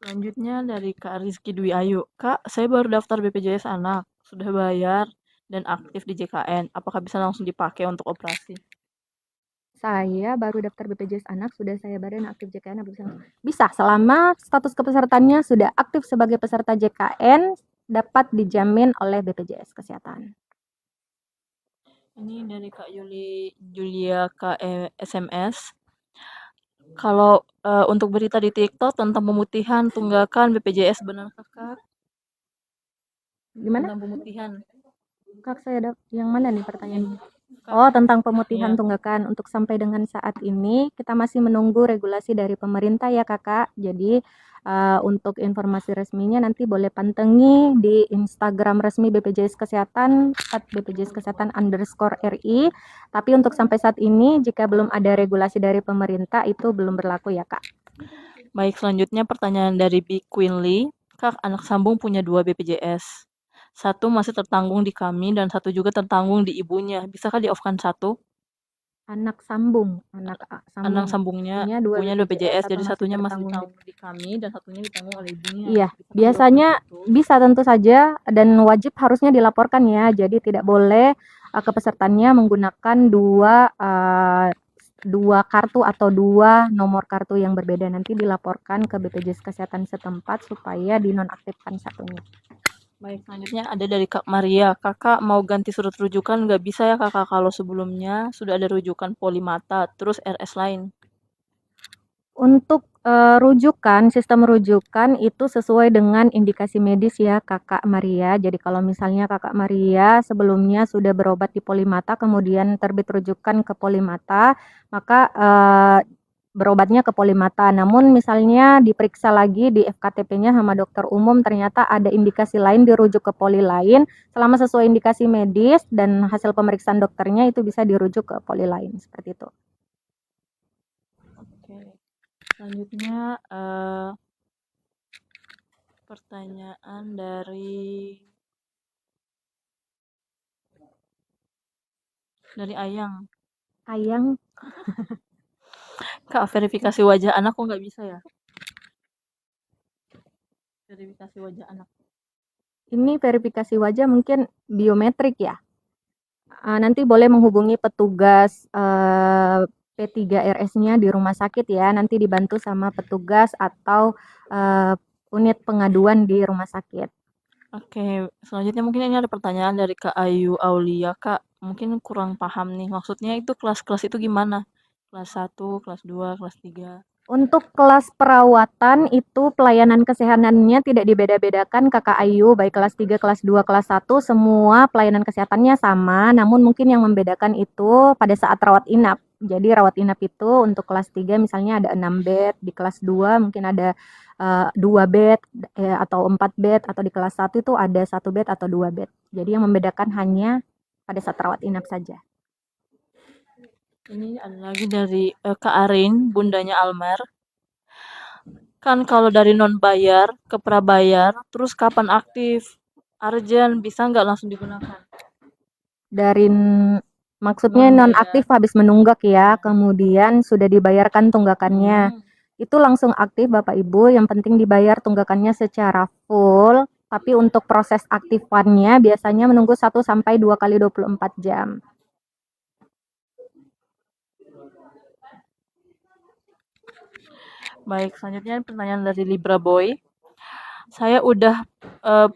Selanjutnya dari Kak Rizky Dwi Ayu. Kak, saya baru daftar BPJS Anak. Sudah bayar dan aktif di JKN. Apakah bisa langsung dipakai untuk operasi? Saya baru daftar BPJS Anak, sudah saya bayar dan aktif JKN. Bisa, selama status kepesertaannya sudah aktif sebagai peserta JKN, dapat dijamin oleh BPJS Kesehatan. Ini dari Kak Julia SMS. Kalau untuk berita di TikTok tentang pemutihan tunggakan BPJS benar Kak? Gimana? Tentang pemutihan. Kak, saya ada yang mana nih pertanyaannya? Oh, tentang pemutihan Iya. tunggakan. Untuk sampai dengan saat ini, kita masih menunggu regulasi dari pemerintah ya, Kakak. Jadi, untuk informasi resminya nanti boleh pantengi di Instagram resmi BPJS Kesehatan, @bpjskesehatan_RI. Tapi untuk sampai saat ini, jika belum ada regulasi dari pemerintah, itu belum berlaku ya, Kak. Baik, selanjutnya pertanyaan dari B. Queenly. Kak, anak sambung punya 2 BPJS. Satu masih tertanggung di kami dan satu juga tertanggung di ibunya. Bisakah di-off-kan satu? Anak sambung, Anak sambung sambungnya punya 2 punya BPJS, BPJS, satu jadi masih satunya masih tertanggung di. ditanggung di kami dan satunya ditanggung oleh ibunya. Iya, Bisakah di-off-kan biasanya satu? bisa tentu saja dan wajib harusnya dilaporkan ya. Jadi tidak boleh kepesertanya menggunakan dua kartu atau dua nomor kartu yang berbeda. Nanti dilaporkan ke BPJS Kesehatan setempat supaya dinonaktifkan satunya. Baik, selanjutnya ada dari Kak Maria. Kakak mau ganti surat rujukan nggak bisa ya kakak kalau sebelumnya sudah ada rujukan Polimata, terus RS lain. Untuk sistem rujukan itu sesuai dengan indikasi medis ya Kakak Maria. Jadi kalau misalnya Kakak Maria sebelumnya sudah berobat di Polimata, kemudian terbit rujukan ke Polimata, maka berobatnya ke Polimata. Namun misalnya diperiksa lagi di FKTP-nya sama dokter umum, ternyata ada indikasi lain dirujuk ke poli lain, selama sesuai indikasi medis dan hasil pemeriksaan dokternya itu bisa dirujuk ke poli lain, seperti itu. Oke. Selanjutnya pertanyaan dari Ayang. Ayang, Kak, verifikasi wajah anak kok nggak bisa ya? Verifikasi wajah anak. ini verifikasi wajah mungkin biometrik ya. Nanti boleh menghubungi petugas P3RS-nya di rumah sakit ya. Nanti dibantu sama petugas atau unit pengaduan di rumah sakit. Oke, selanjutnya mungkin ini ada pertanyaan dari Kak Ayu Aulia. Kak, mungkin kurang paham nih. Maksudnya itu kelas-kelas itu gimana? Kelas 1, kelas 2, kelas 3. Untuk kelas perawatan itu pelayanan kesehatannya tidak dibeda-bedakan Kakak Ayu, baik kelas 3, kelas 2, kelas 1 semua pelayanan kesehatannya sama, namun mungkin yang membedakan itu pada saat rawat inap. Jadi rawat inap itu untuk kelas 3 misalnya ada 6 bed, di kelas 2 mungkin ada 2 bed atau 4 bed, atau di kelas 1 itu ada 1 bed atau 2 bed. Jadi yang membedakan hanya pada saat rawat inap saja. Ini ada lagi dari Kak Arin, bundanya Almer. Kan kalau dari non bayar ke prabayar, terus kapan aktif? Urgent, bisa nggak langsung digunakan? Dari maksudnya Non bayar. nonaktif habis menunggak ya, kemudian sudah dibayarkan tunggakannya. Hmm. Itu langsung aktif Bapak Ibu, yang penting dibayar tunggakannya secara full, tapi untuk proses aktifannya biasanya menunggu 1 sampai 2 kali 24 jam. Baik, selanjutnya pertanyaan dari Libra Boy. Saya udah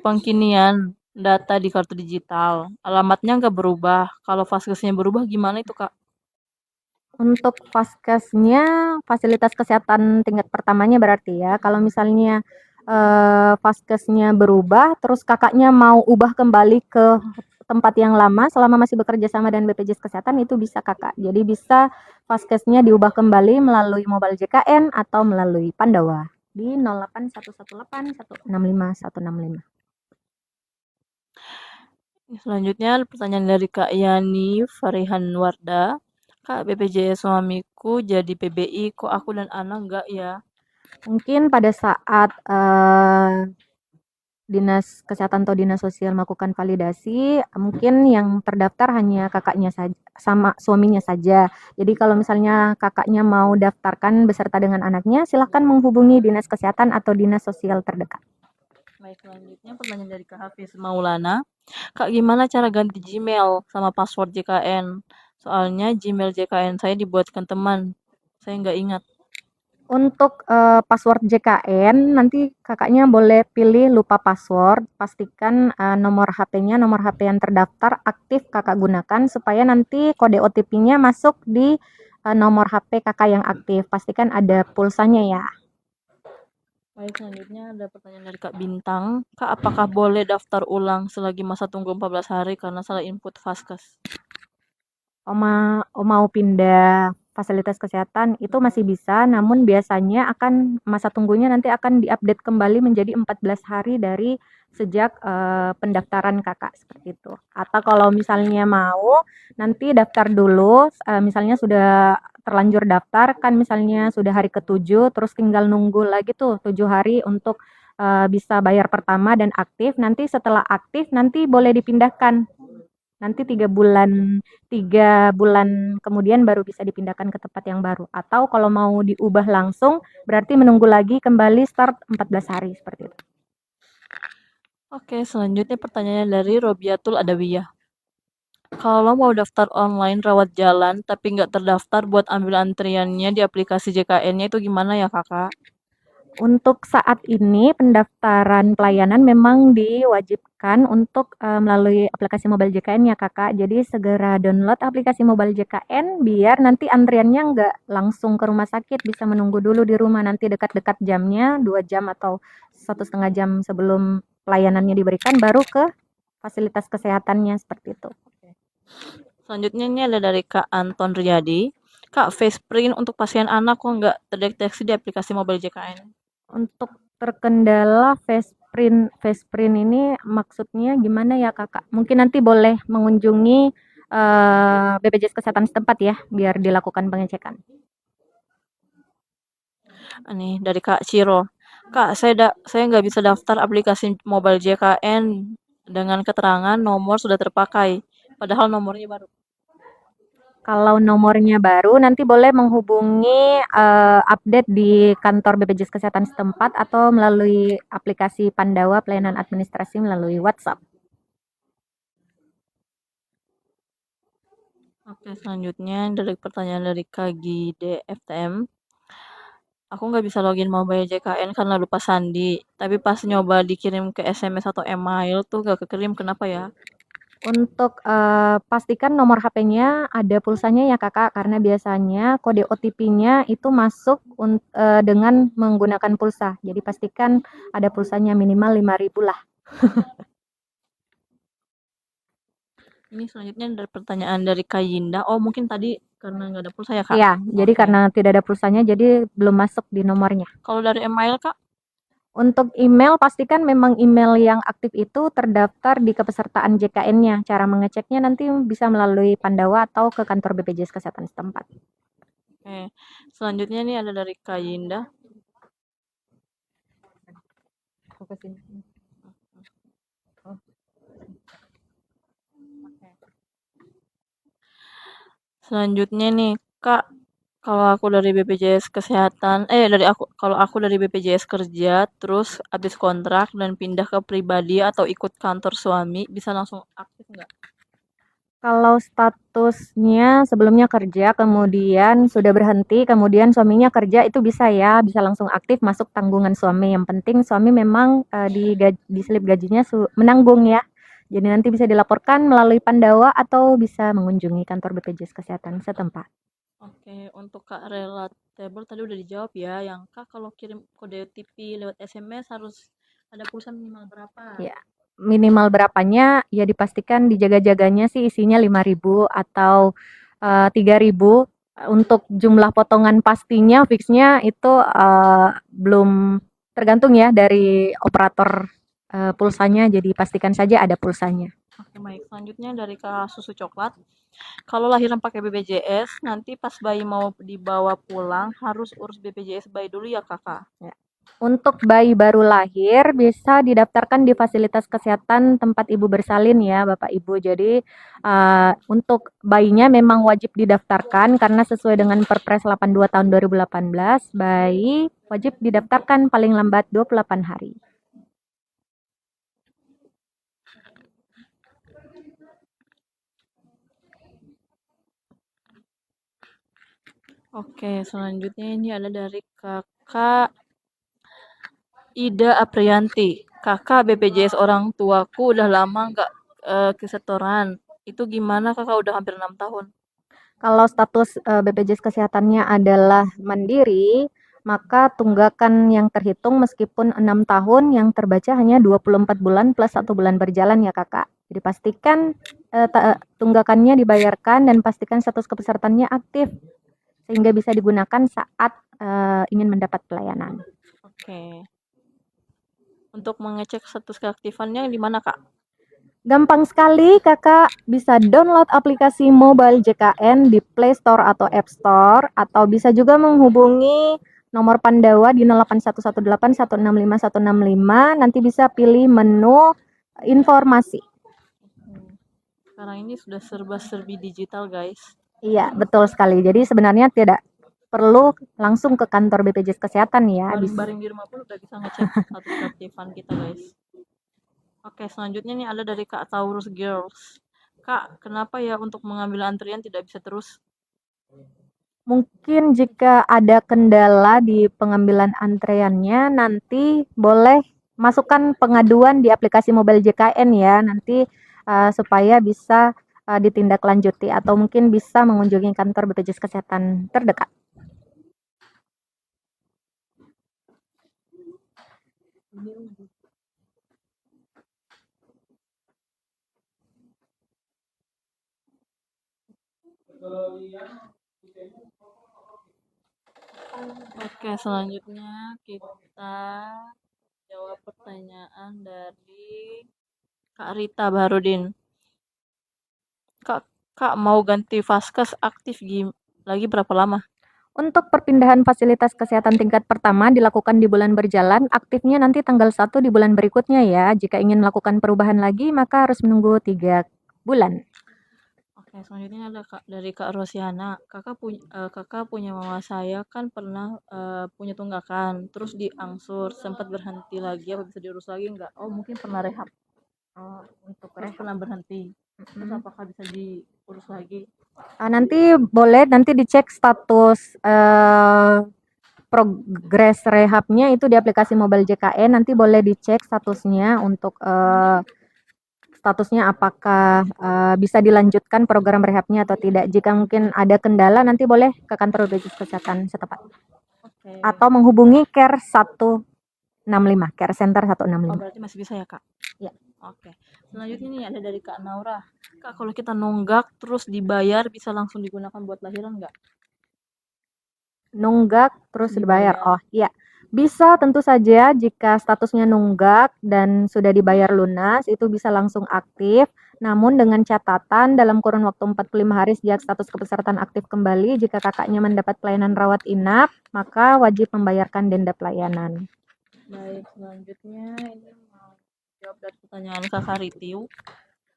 pengkinian data di kartu digital. Alamatnya nggak berubah. Kalau Vaskesnya berubah gimana itu, Kak? Untuk Vaskesnya, fasilitas kesehatan tingkat pertamanya berarti ya, kalau misalnya Vaskesnya berubah, terus Kakaknya mau ubah kembali ke tempat yang lama selama masih bekerja sama dengan BPJS Kesehatan itu bisa Kakak. Jadi bisa Vaskesnya diubah kembali melalui Mobile JKN atau melalui Pandawa di 08118 165 165. Selanjutnya pertanyaan dari Kak Yani Farihan Warda. Kak, BPJS suamiku jadi PBI, kok aku dan anak enggak ya? Mungkin pada saat Dinas Kesehatan atau Dinas Sosial melakukan validasi, mungkin yang terdaftar hanya kakaknya saja sama suaminya saja. Jadi kalau misalnya kakaknya mau daftarkan beserta dengan anaknya, silahkan menghubungi Dinas Kesehatan atau Dinas Sosial terdekat. Baik, selanjutnya pertanyaan dari Kak Hafiz Maulana. Kak, gimana cara ganti Gmail sama password JKN? Soalnya Gmail JKN saya dibuatkan teman. Saya nggak ingat. Untuk password JKN, nanti kakaknya boleh pilih lupa password, pastikan nomor HP-nya, nomor HP yang terdaftar aktif kakak gunakan, supaya nanti kode OTP-nya masuk di nomor HP kakak yang aktif. Pastikan ada pulsanya ya. Baik, selanjutnya ada pertanyaan dari Kak Bintang. Kak, apakah boleh daftar ulang selagi masa tunggu 14 hari karena salah input Vaskes? mau pindah fasilitas kesehatan itu masih bisa, namun biasanya akan masa tunggunya nanti akan diupdate kembali menjadi 14 hari dari sejak pendaftaran kakak seperti itu. Atau kalau misalnya mau nanti daftar dulu, misalnya sudah terlanjur daftar kan misalnya sudah hari ke-7 terus tinggal nunggu lagi tuh 7 hari untuk bisa bayar pertama dan aktif. Nanti setelah aktif nanti boleh dipindahkan. Nanti 3 bulan kemudian baru bisa dipindahkan ke tempat yang baru. Atau kalau mau diubah langsung berarti menunggu lagi kembali start 14 hari seperti itu. Oke, selanjutnya pertanyaannya dari Robiatul Adawiyah. Kalau mau daftar online rawat jalan tapi nggak terdaftar buat ambil antriannya di aplikasi JKN-nya itu gimana ya kakak? Untuk saat ini pendaftaran pelayanan memang diwajibkan untuk melalui aplikasi mobile JKN ya kakak. Jadi segera download aplikasi mobile JKN biar nanti antriannya nggak langsung ke rumah sakit, bisa menunggu dulu di rumah nanti dekat-dekat jamnya 2 jam atau 1,5 jam sebelum pelayanannya diberikan baru ke fasilitas kesehatannya seperti itu. Selanjutnya ini ada dari Kak Anton Riyadi. Kak, face print untuk pasien anak kok nggak terdeteksi di aplikasi mobile JKN? Untuk terkendala face print ini maksudnya gimana ya kakak? Mungkin nanti boleh mengunjungi BPJS Kesehatan setempat ya, biar dilakukan pengecekan. Nih dari Kak Ciro. Kak, saya nggak bisa daftar aplikasi mobile JKN dengan keterangan nomor sudah terpakai, padahal nomornya baru. Kalau nomornya baru nanti boleh menghubungi update di kantor BPJS Kesehatan setempat atau melalui aplikasi Pandawa pelayanan administrasi melalui WhatsApp. Oke, selanjutnya dari pertanyaan dari KGD FTM. Aku nggak bisa login mobile JKN karena lupa sandi, tapi pas nyoba dikirim ke SMS atau email tuh gak kekirim, kenapa ya? Untuk pastikan nomor HP-nya ada pulsanya ya kakak, karena biasanya kode OTP-nya itu masuk dengan menggunakan pulsa. Jadi pastikan ada pulsanya minimal 5.000 lah. Ini selanjutnya dari pertanyaan dari Kayinda. Oh, mungkin tadi karena nggak ada pulsa ya, Kak? Iya, jadi Oke. karena tidak ada pulsanya jadi belum masuk di nomornya. Kalau dari email, Kak? Untuk email, pastikan memang email yang aktif itu terdaftar di kepesertaan JKN-nya. Cara mengeceknya nanti bisa melalui Pandawa atau ke kantor BPJS Kesehatan setempat. Oke. Selanjutnya nih ada dari Kayinda. Selanjutnya nih, Kak, kalau aku dari BPJS Kesehatan, kalau aku dari BPJS kerja, terus habis kontrak dan pindah ke pribadi atau ikut kantor suami, bisa langsung aktif nggak? Kalau statusnya sebelumnya kerja, kemudian sudah berhenti, kemudian suaminya kerja, itu bisa ya, bisa langsung aktif masuk tanggungan suami. Yang penting suami memang di slip gajinya menanggung ya. Jadi nanti bisa dilaporkan melalui Pandawa atau bisa mengunjungi kantor BPJS Kesehatan setempat. Oke, untuk Kak relatable tadi udah dijawab ya. Yang Kak kalau kirim kode OTP lewat SMS harus ada pulsa minimal berapa? Ya, minimal berapanya ya dipastikan dijaga-jaganya sih isinya 5.000 atau 3.000. Untuk jumlah potongan pastinya fixnya itu belum tergantung ya dari operator pulsanya, jadi pastikan saja ada pulsanya. Oke, baik. Selanjutnya dari Kak Susu Coklat. Kalau lahiran pakai BPJS, nanti pas bayi mau dibawa pulang harus urus BPJS bayi dulu ya kakak? Ya. Untuk bayi baru lahir bisa didaftarkan di fasilitas kesehatan tempat ibu bersalin ya Bapak Ibu. Jadi untuk bayinya memang wajib didaftarkan karena sesuai dengan Perpres 82 tahun 2018, bayi wajib didaftarkan paling lambat 28 hari. Oke, selanjutnya ini ada dari kakak Ida Aprianti. Kakak BPJS orang tuaku udah lama nggak kesetoran. Itu gimana kakak udah hampir 6 tahun? Kalau status BPJS Kesehatannya adalah mandiri, maka tunggakan yang terhitung meskipun 6 tahun yang terbaca hanya 24 bulan plus 1 bulan berjalan ya kakak. Jadi pastikan tunggakannya dibayarkan dan pastikan status kepesertaannya aktif sehingga bisa digunakan saat ingin mendapat pelayanan. Oke. Untuk mengecek status keaktifannya di mana, Kak? Gampang sekali, Kakak bisa download aplikasi mobile JKN di Play Store atau App Store, atau bisa juga menghubungi nomor Pandawa di 08118165 nanti bisa pilih menu informasi. Sekarang ini sudah serba-serbi digital, guys. Iya, betul sekali. Jadi sebenarnya tidak perlu langsung ke kantor BPJS Kesehatan ya. Baring-baring di rumah pun udah bisa ngecek status keaktifan kita, guys. Oke, selanjutnya nih ada dari Kak Taurus Girls. Kak, kenapa ya untuk mengambil antrian tidak bisa terus? Mungkin jika ada kendala di pengambilan antreannya, nanti boleh masukkan pengaduan di aplikasi mobile JKN ya, nanti supaya bisa ditindaklanjuti atau mungkin bisa mengunjungi kantor BPJS Kesehatan terdekat. Oke, selanjutnya kita jawab pertanyaan dari Kak Rita Barudin. Kak mau ganti Vaskes aktif lagi berapa lama? Untuk perpindahan fasilitas kesehatan tingkat pertama dilakukan di bulan berjalan, aktifnya nanti tanggal 1 di bulan berikutnya ya. Jika ingin melakukan perubahan lagi, maka harus menunggu 3 bulan. Oke, selanjutnya ada dari Kak Rosiana. Kakak punya mama saya kan pernah punya tunggakan, terus diangsur, sempat berhenti lagi, apa bisa diurus lagi nggak? Oh, mungkin pernah rehab. Untuk Terus pernah berhenti. Terus apakah bisa diurus lagi? Nanti boleh dicek status progres rehabnya itu di aplikasi mobile JKN, nanti boleh dicek statusnya untuk statusnya apakah bisa dilanjutkan program rehabnya atau tidak. Jika mungkin ada kendala, nanti boleh ke kantor BPJS Kesehatan setempat. Oke. Atau menghubungi Care 165, Care Center 165. Oh, berarti masih bisa ya, Kak? Ya. Oke. Selanjutnya nih ada dari Kak Naura. Kak, kalau kita nunggak terus dibayar bisa langsung digunakan buat lahiran nggak? Nunggak terus dibayar. Oh iya, bisa tentu saja jika statusnya nunggak dan sudah dibayar lunas itu bisa langsung aktif. Namun dengan catatan dalam kurun waktu 45 hari sejak status kepesertaan aktif kembali, jika kakaknya mendapat pelayanan rawat inap, maka wajib membayarkan denda pelayanan. Baik, selanjutnya ini mau jawab dari pertanyaan Kakak Ritiu.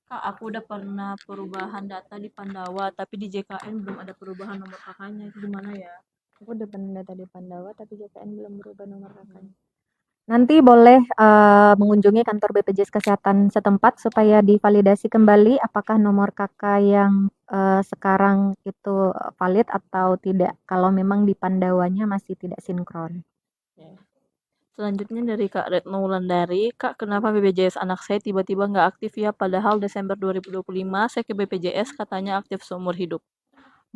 Kak, aku udah pernah perubahan data di Pandawa, tapi di JKN belum ada perubahan nomor kakaknya. Itu gimana ya? Aku udah pernah data di Pandawa, tapi JKN belum berubah nomor kakaknya. Nanti boleh mengunjungi kantor BPJS Kesehatan setempat supaya divalidasi kembali apakah nomor kakak yang sekarang itu valid atau tidak. Kalau memang di Pandawanya masih tidak sinkron. Selanjutnya dari Kak Retno Wulandari, Kak kenapa BPJS anak saya tiba-tiba nggak aktif ya? Padahal Desember 2025 saya ke BPJS katanya aktif seumur hidup.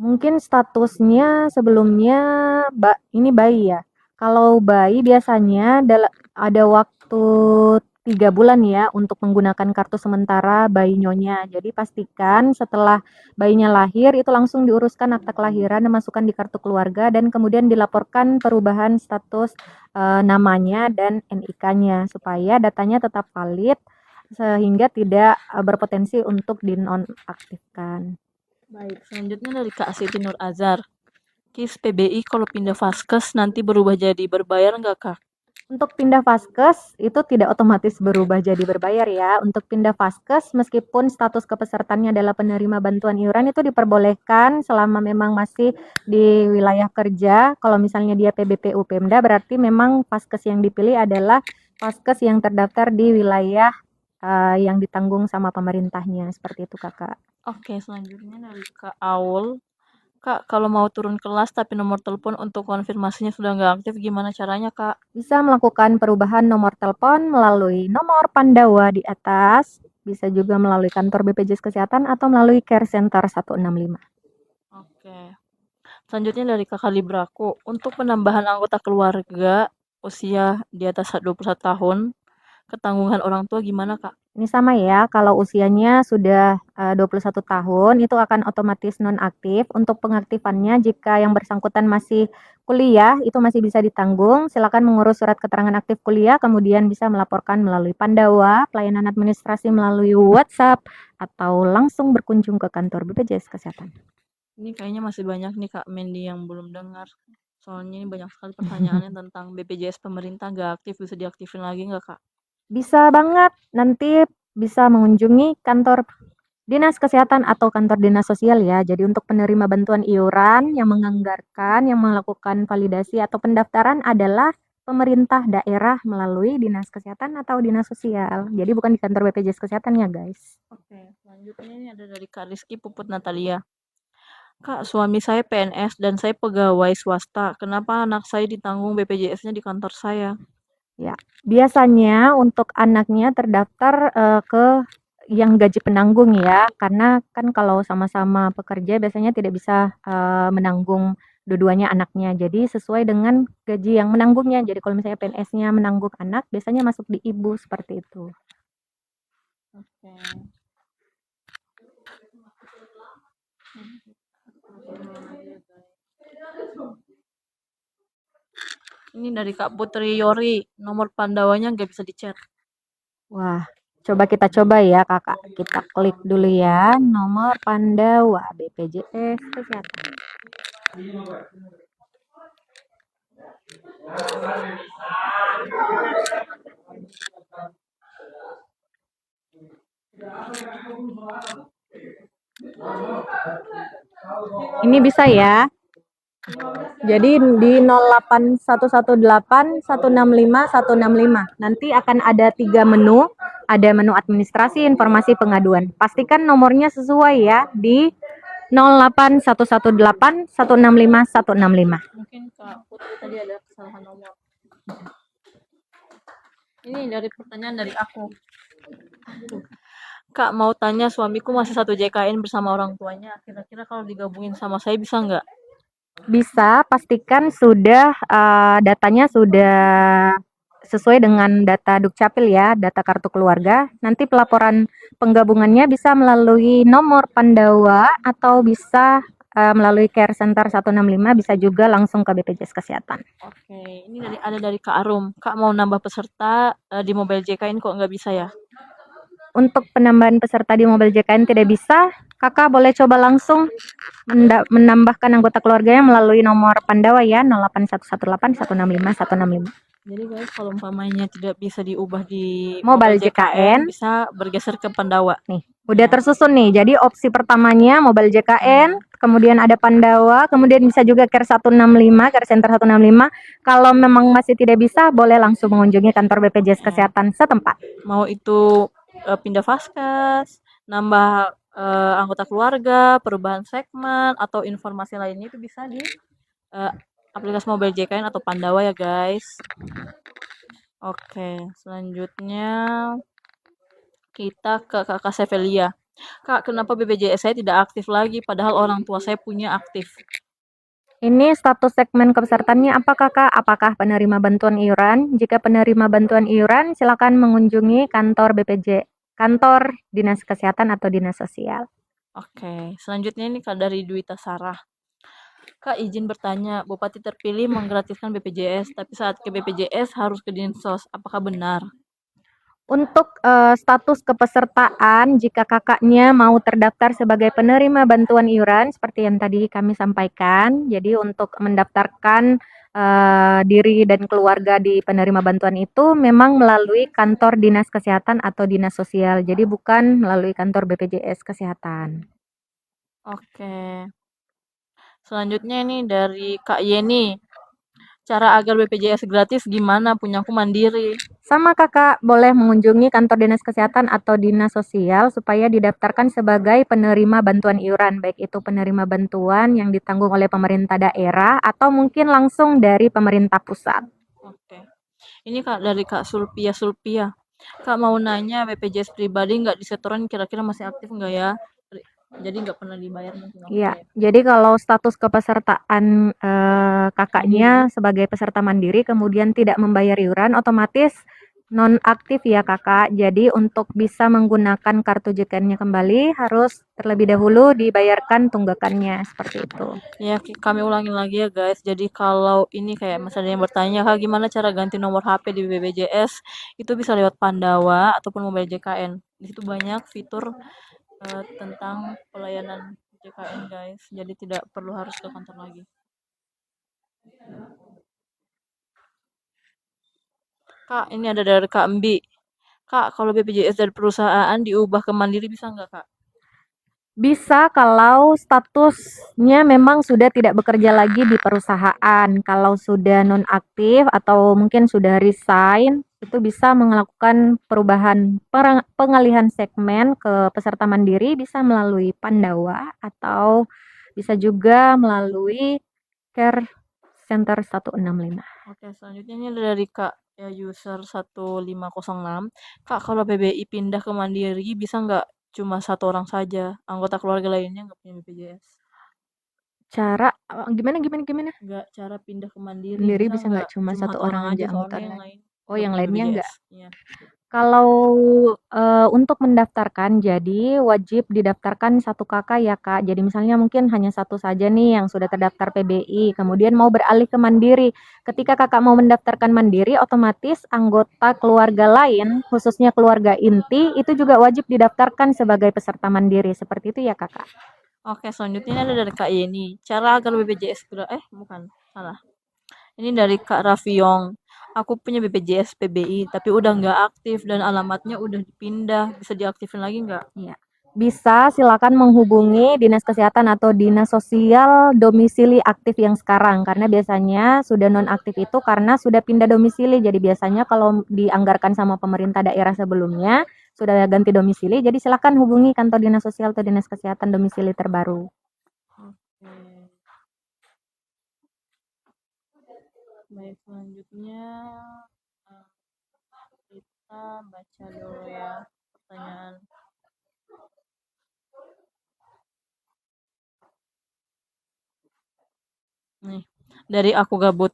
Mungkin statusnya sebelumnya ini bayi ya. Kalau bayi biasanya ada waktu 3 bulan ya untuk menggunakan kartu sementara bayi nyonya. Jadi pastikan setelah bayinya lahir itu langsung diuruskan akta kelahiran dan masukkan di kartu keluarga dan kemudian dilaporkan perubahan status namanya dan NIK-nya supaya datanya tetap valid sehingga tidak berpotensi untuk dinonaktifkan. Baik, selanjutnya dari Kak Siti Nur Azhar. KIS PBI kalau pindah Vaskes nanti berubah jadi berbayar nggak, Kak? Untuk pindah Vaskes itu tidak otomatis berubah jadi berbayar ya. Untuk pindah Vaskes meskipun status kepesertaannya adalah penerima bantuan iuran itu diperbolehkan selama memang masih di wilayah kerja. Kalau misalnya dia PBPU Pemda berarti memang Vaskes yang dipilih adalah Vaskes yang terdaftar di wilayah yang ditanggung sama pemerintahnya. Seperti itu, Kakak. Oke, selanjutnya dari Kak Aul. Kak, kalau mau turun kelas tapi nomor telepon untuk konfirmasinya sudah nggak aktif, gimana caranya, Kak? Bisa melakukan perubahan nomor telepon melalui nomor Pandawa di atas, bisa juga melalui kantor BPJS Kesehatan atau melalui Care Center 165. Oke. Selanjutnya dari Kakak Libraku, untuk penambahan anggota keluarga usia di atas 21 tahun, ketanggungan orang tua gimana, Kak? Ini sama ya, kalau usianya sudah 21 tahun itu akan otomatis nonaktif. Untuk pengaktifannya jika yang bersangkutan masih kuliah itu masih bisa ditanggung. Silakan mengurus surat keterangan aktif kuliah, kemudian bisa melaporkan melalui Pandawa, pelayanan administrasi melalui WhatsApp, atau langsung berkunjung ke kantor BPJS Kesehatan. Ini kayaknya masih banyak nih Kak Mendy yang belum dengar. Soalnya ini banyak sekali pertanyaannya tentang BPJS pemerintah nggak aktif, bisa diaktifin lagi nggak Kak? Bisa banget, nanti bisa mengunjungi kantor Dinas Kesehatan atau kantor Dinas Sosial ya. Jadi untuk penerima bantuan iuran yang menganggarkan, yang melakukan validasi atau pendaftaran adalah pemerintah daerah melalui Dinas Kesehatan atau Dinas Sosial. Jadi bukan di kantor BPJS Kesehatan ya guys. Oke, selanjutnya ini ada dari Kak Rizky Puput Natalia. Kak, suami saya PNS dan saya pegawai swasta. Kenapa anak saya ditanggung BPJS-nya di kantor saya? Ya, biasanya untuk anaknya terdaftar ke yang gaji penanggung ya, karena kan kalau sama-sama pekerja biasanya tidak bisa menanggung dua-duanya anaknya. Jadi sesuai dengan gaji yang menanggungnya. Jadi kalau misalnya PNS-nya menanggung anak, biasanya masuk di ibu seperti itu. Oke. Ini dari Kak Putri Yori, nomor Pandawanya nggak bisa dicet. Wah, kita coba ya kakak. Kita klik dulu ya, nomor Pandawa BPJS Kesehatan. Ini bisa ya. Jadi di 08118 165 165. Nanti akan ada 3 menu. Ada menu administrasi, informasi, pengaduan. Pastikan nomornya sesuai ya di 08118 165 165. Mungkin Kak Putri tadi ada kesalahan nomor. Ini dari pertanyaan dari aku. Kak, mau tanya suamiku masih satu JKN bersama orang tuanya. Kira-kira kalau digabungin sama saya bisa nggak? Bisa, pastikan sudah datanya sudah sesuai dengan data Dukcapil ya, data kartu keluarga. Nanti pelaporan penggabungannya bisa melalui nomor Pandawa atau bisa melalui Care Center 165, bisa juga langsung ke BPJS Kesehatan. Oke, ini ada dari Kak Arum. Kak mau nambah peserta di Mobile JKN kok nggak bisa ya? Untuk penambahan peserta di Mobile JKN tidak bisa, kakak boleh coba langsung menambahkan anggota keluarganya melalui nomor Pandawa ya, 08118 165 165. Jadi guys, kalau umpamanya tidak bisa diubah di Mobile JKN, bisa bergeser ke Pandawa. Nih, udah tersusun nih. Jadi opsi pertamanya Mobile JKN, kemudian ada Pandawa, kemudian bisa juga Care 165, Care Center 165. Kalau memang masih tidak bisa, boleh langsung mengunjungi kantor BPJS Kesehatan setempat. Mau itu pindah Vaskes, nambah anggota keluarga, perubahan segmen, atau informasi lainnya itu bisa di aplikasi Mobile JKN atau Pandawa ya guys. Oke, selanjutnya kita ke Kakak Sevelia. Kak, kenapa BPJS saya tidak aktif lagi padahal orang tua saya punya aktif? Ini status segmen kepesertaannya apa kakak? Apakah penerima bantuan iuran? Jika penerima bantuan iuran, silakan mengunjungi kantor kantor Dinas Kesehatan atau Dinas Sosial. Oke, selanjutnya ini Kak dari Duita Sarah. Kak, izin bertanya, Bupati terpilih menggratiskan BPJS, tapi saat ke BPJS harus ke Dinsos. Apakah benar? Untuk status kepesertaan, jika kakaknya mau terdaftar sebagai penerima bantuan iuran, seperti yang tadi kami sampaikan, jadi untuk mendaftarkan diri dan keluarga di penerima bantuan itu memang melalui kantor Dinas Kesehatan atau Dinas Sosial, jadi bukan melalui kantor BPJS Kesehatan. Oke. Selanjutnya ini dari Kak Yeni. Cara agar BPJS gratis gimana? Punyaku mandiri. Sama kakak, boleh mengunjungi kantor Dinas Kesehatan atau Dinas Sosial supaya didaftarkan sebagai penerima bantuan iuran, baik itu penerima bantuan yang ditanggung oleh pemerintah daerah atau mungkin langsung dari pemerintah pusat. Oke. Ini Kak dari Kak Sulpia. Kak mau nanya BPJS pribadi nggak di setoran kira-kira masih aktif nggak ya? Jadi nggak pernah dibayar mungkin. Iya, jadi kalau status kepesertaan kakaknya sebagai peserta mandiri kemudian tidak membayar iuran, otomatis nonaktif ya Kakak. Jadi untuk bisa menggunakan kartu JKN-nya kembali harus terlebih dahulu dibayarkan tunggakannya seperti itu. Ya, kami ulangin lagi ya guys. Jadi kalau ini kayak misalnya yang bertanya, Kak, gimana cara ganti nomor HP di BPJS? Itu bisa lewat Pandawa ataupun Mobile JKN. Di situ banyak fitur tentang pelayanan JKN guys. Jadi tidak perlu harus ke kantor lagi. Kak, ini ada dari Kak Mbi. Kak, kalau BPJS dari perusahaan diubah ke mandiri bisa nggak, Kak? Bisa kalau statusnya memang sudah tidak bekerja lagi di perusahaan. Kalau sudah nonaktif atau mungkin sudah resign, itu bisa melakukan perubahan pengalihan segmen ke peserta mandiri bisa melalui Pandawa atau bisa juga melalui Care Center 165. Oke, selanjutnya ini ada dari Kak ya, user 1506. Kak, kalau PBI pindah ke mandiri bisa nggak cuma satu orang saja? Anggota keluarga lainnya nggak punya BPJS? Cara gimana? Nggak, cara pindah ke mandiri Mandiri bisa bisa nggak nggak cuma cuma satu satu orang orang aja aja soalnya anggota yang lain? lain Oh, nggak yang punya lainnya BPJS. enggak. Iya. Kalau untuk mendaftarkan, jadi wajib didaftarkan satu kakak ya Kak. Jadi misalnya mungkin hanya satu saja nih yang sudah terdaftar PBI, kemudian mau beralih ke mandiri. Ketika kakak mau mendaftarkan mandiri, otomatis anggota keluarga lain, khususnya keluarga inti, itu juga wajib didaftarkan sebagai peserta mandiri. Seperti itu ya Kakak. Oke, selanjutnya ini ada dari Kak Yeni. Cara agar BPJS bukan, salah. Ini dari Kak Rafiong. Aku punya BPJS PBI, tapi udah nggak aktif dan alamatnya udah dipindah. Bisa diaktifin lagi nggak? Iya. Bisa silakan menghubungi Dinas Kesehatan atau Dinas Sosial domisili aktif yang sekarang karena biasanya sudah nonaktif itu karena sudah pindah domisili. Jadi biasanya kalau dianggarkan sama pemerintah daerah sebelumnya sudah ganti domisili. Jadi silakan hubungi kantor Dinas Sosial atau Dinas Kesehatan domisili terbaru. Oke. Baik, selanjutnya kita baca dulu ya pertanyaan. Nih, dari aku gabut.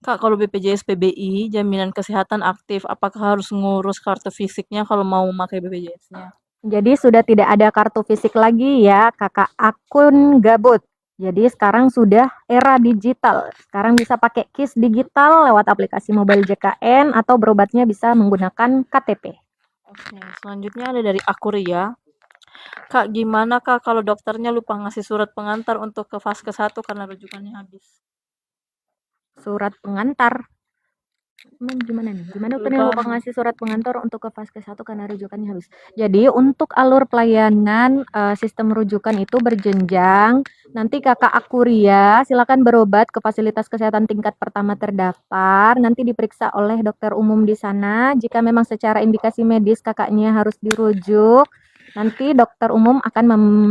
Kak, kalau BPJS PBI, jaminan kesehatan aktif, apakah harus ngurus kartu fisiknya kalau mau memakai BPJS-nya? Jadi sudah tidak ada kartu fisik lagi ya, Kakak akun gabut. Jadi sekarang sudah era digital. Sekarang bisa pakai KIS digital lewat aplikasi mobile JKN atau berobatnya bisa menggunakan KTP. Oke, selanjutnya ada dari aku Ria. Kak, gimana Kak kalau dokternya lupa ngasih surat pengantar untuk ke Vaskes 1 karena rujukannya habis? Surat pengantar. Gimana nih? Gimana lupa ngasih surat pengantar untuk ke Vaskes 1 karena rujukannya habis. Jadi untuk alur pelayanan sistem rujukan itu berjenjang. Nanti Kakak Akuria silakan berobat ke fasilitas kesehatan tingkat pertama terdaftar. Nanti diperiksa oleh dokter umum di sana. Jika memang secara indikasi medis kakaknya harus dirujuk, nanti dokter umum akan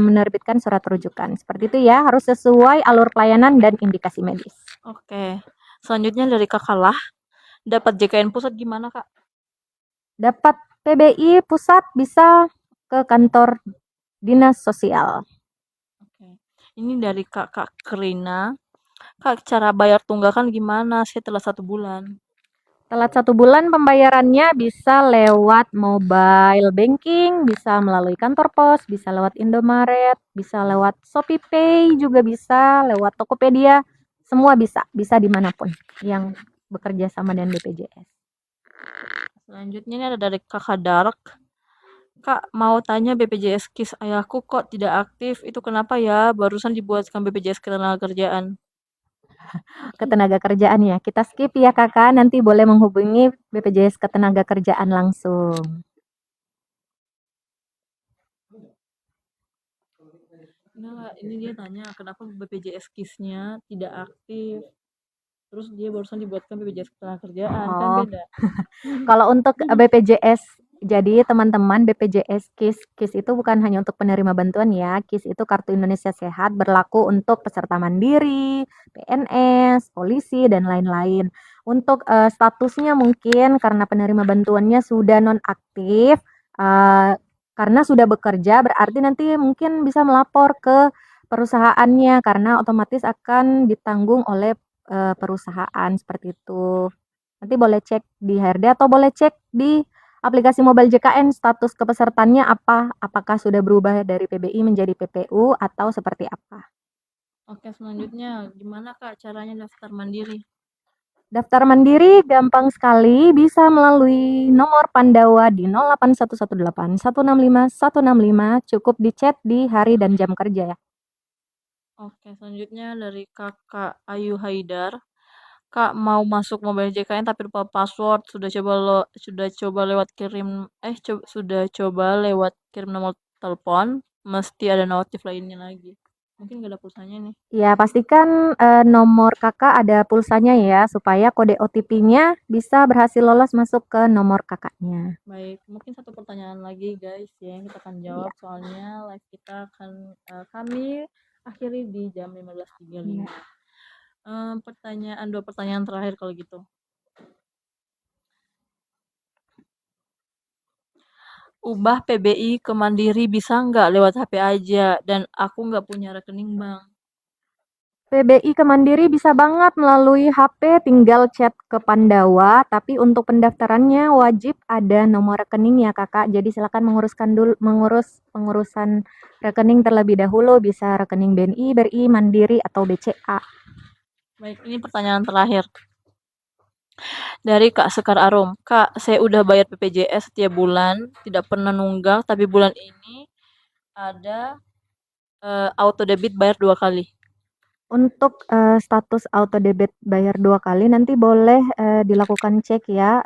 menerbitkan surat rujukan. Seperti itu ya, harus sesuai alur pelayanan dan indikasi medis. Oke, selanjutnya dari Kakak Lah. Dapat JKN pusat gimana Kak? Dapat PBI pusat bisa ke kantor dinas sosial. Oke. Ini dari Kakak Krina. Kak, cara bayar tunggakan gimana setelah 1 bulan? Telat 1 bulan pembayarannya bisa lewat mobile banking, bisa melalui kantor pos, bisa lewat Indomaret, bisa lewat ShopeePay, juga bisa lewat Tokopedia. Semua bisa dimanapun yang bekerja sama dengan BPJS. Selanjutnya ini ada dari Kakak Dark. Kak, mau tanya BPJS KIS ayahku kok tidak aktif, itu kenapa ya? Barusan dibuatkan BPJS Ketenagakerjaan. Ketenagakerjaan ya, kita skip ya Kakak, nanti boleh menghubungi BPJS Ketenagakerjaan langsung. Enggak, ini dia tanya kenapa BPJS KIS-nya tidak aktif. Terus dia barusan dibuatkan BPJS Ketenagakerjaan, kan beda. Kalau untuk BPJS, jadi teman-teman BPJS KIS itu bukan hanya untuk penerima bantuan ya. KIS itu Kartu Indonesia Sehat berlaku untuk peserta mandiri, PNS, polisi dan lain-lain. Untuk statusnya mungkin karena penerima bantuannya sudah nonaktif, karena sudah bekerja berarti nanti mungkin bisa melapor ke perusahaannya karena otomatis akan ditanggung oleh perusahaan seperti itu. Nanti boleh cek di HRD atau boleh cek di aplikasi mobile JKN status kepesertaannya apa, apakah sudah berubah dari PBI menjadi PPU atau seperti apa. Oke, selanjutnya gimana Kak caranya daftar mandiri? Daftar mandiri gampang sekali, bisa melalui nomor Pandawa di 08118 165 165, cukup di chat di hari dan jam kerja ya. Oke, selanjutnya dari Kakak Ayu Haidar. Kak mau masuk mobile JKN tapi lupa password. Sudah coba lewat kirim nomor telepon, mesti ada notif lainnya lagi. Mungkin gak ada pulsanya nih. Ya, pastikan nomor kakak ada pulsanya ya, supaya kode OTP-nya bisa berhasil lolos masuk ke nomor kakaknya. Baik, mungkin satu pertanyaan lagi guys ya yang kita akan jawab, Iya. soalnya live kita akan kami akhiri di jam 15.35. Dua pertanyaan terakhir kalau gitu. Ubah PBI ke Mandiri bisa nggak lewat HP aja? Dan aku nggak punya rekening bank. PBI ke Mandiri bisa banget melalui HP, tinggal chat ke Pandawa, tapi untuk pendaftarannya wajib ada nomor rekening ya kakak. Jadi silakan mengurus pengurusan rekening terlebih dahulu, bisa rekening BNI, BRI, Mandiri atau BCA. Baik, ini pertanyaan terakhir. Dari Kak Sekar Arum. Kak, saya udah bayar BPJS setiap bulan, tidak pernah nunggak, tapi bulan ini ada auto debit bayar 2 kali. Untuk status auto debit bayar 2 kali nanti boleh dilakukan cek ya,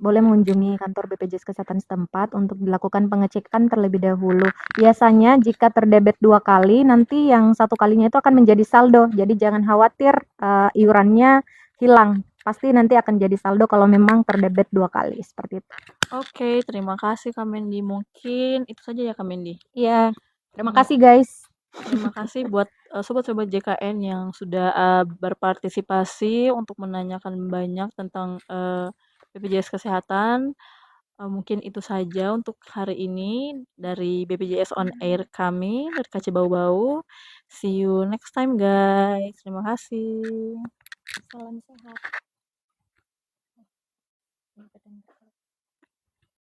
boleh mengunjungi kantor BPJS Kesehatan setempat untuk dilakukan pengecekan terlebih dahulu. Biasanya jika terdebit 2 kali, nanti yang 1 kalinya itu akan menjadi saldo. Jadi jangan khawatir iurannya hilang. Pasti nanti akan jadi saldo kalau memang terdebit 2 kali, seperti itu. Oke, terima kasih Kak Mendy. Mungkin itu saja ya Kak Mendy. Iya, terima kasih guys. Terima kasih buat sobat-sobat JKN yang sudah berpartisipasi untuk menanyakan banyak tentang BPJS Kesehatan. Mungkin itu saja untuk hari ini dari BPJS On Air kami, dari KC Bau-Bau. See you next time guys. Terima kasih. Salam sehat.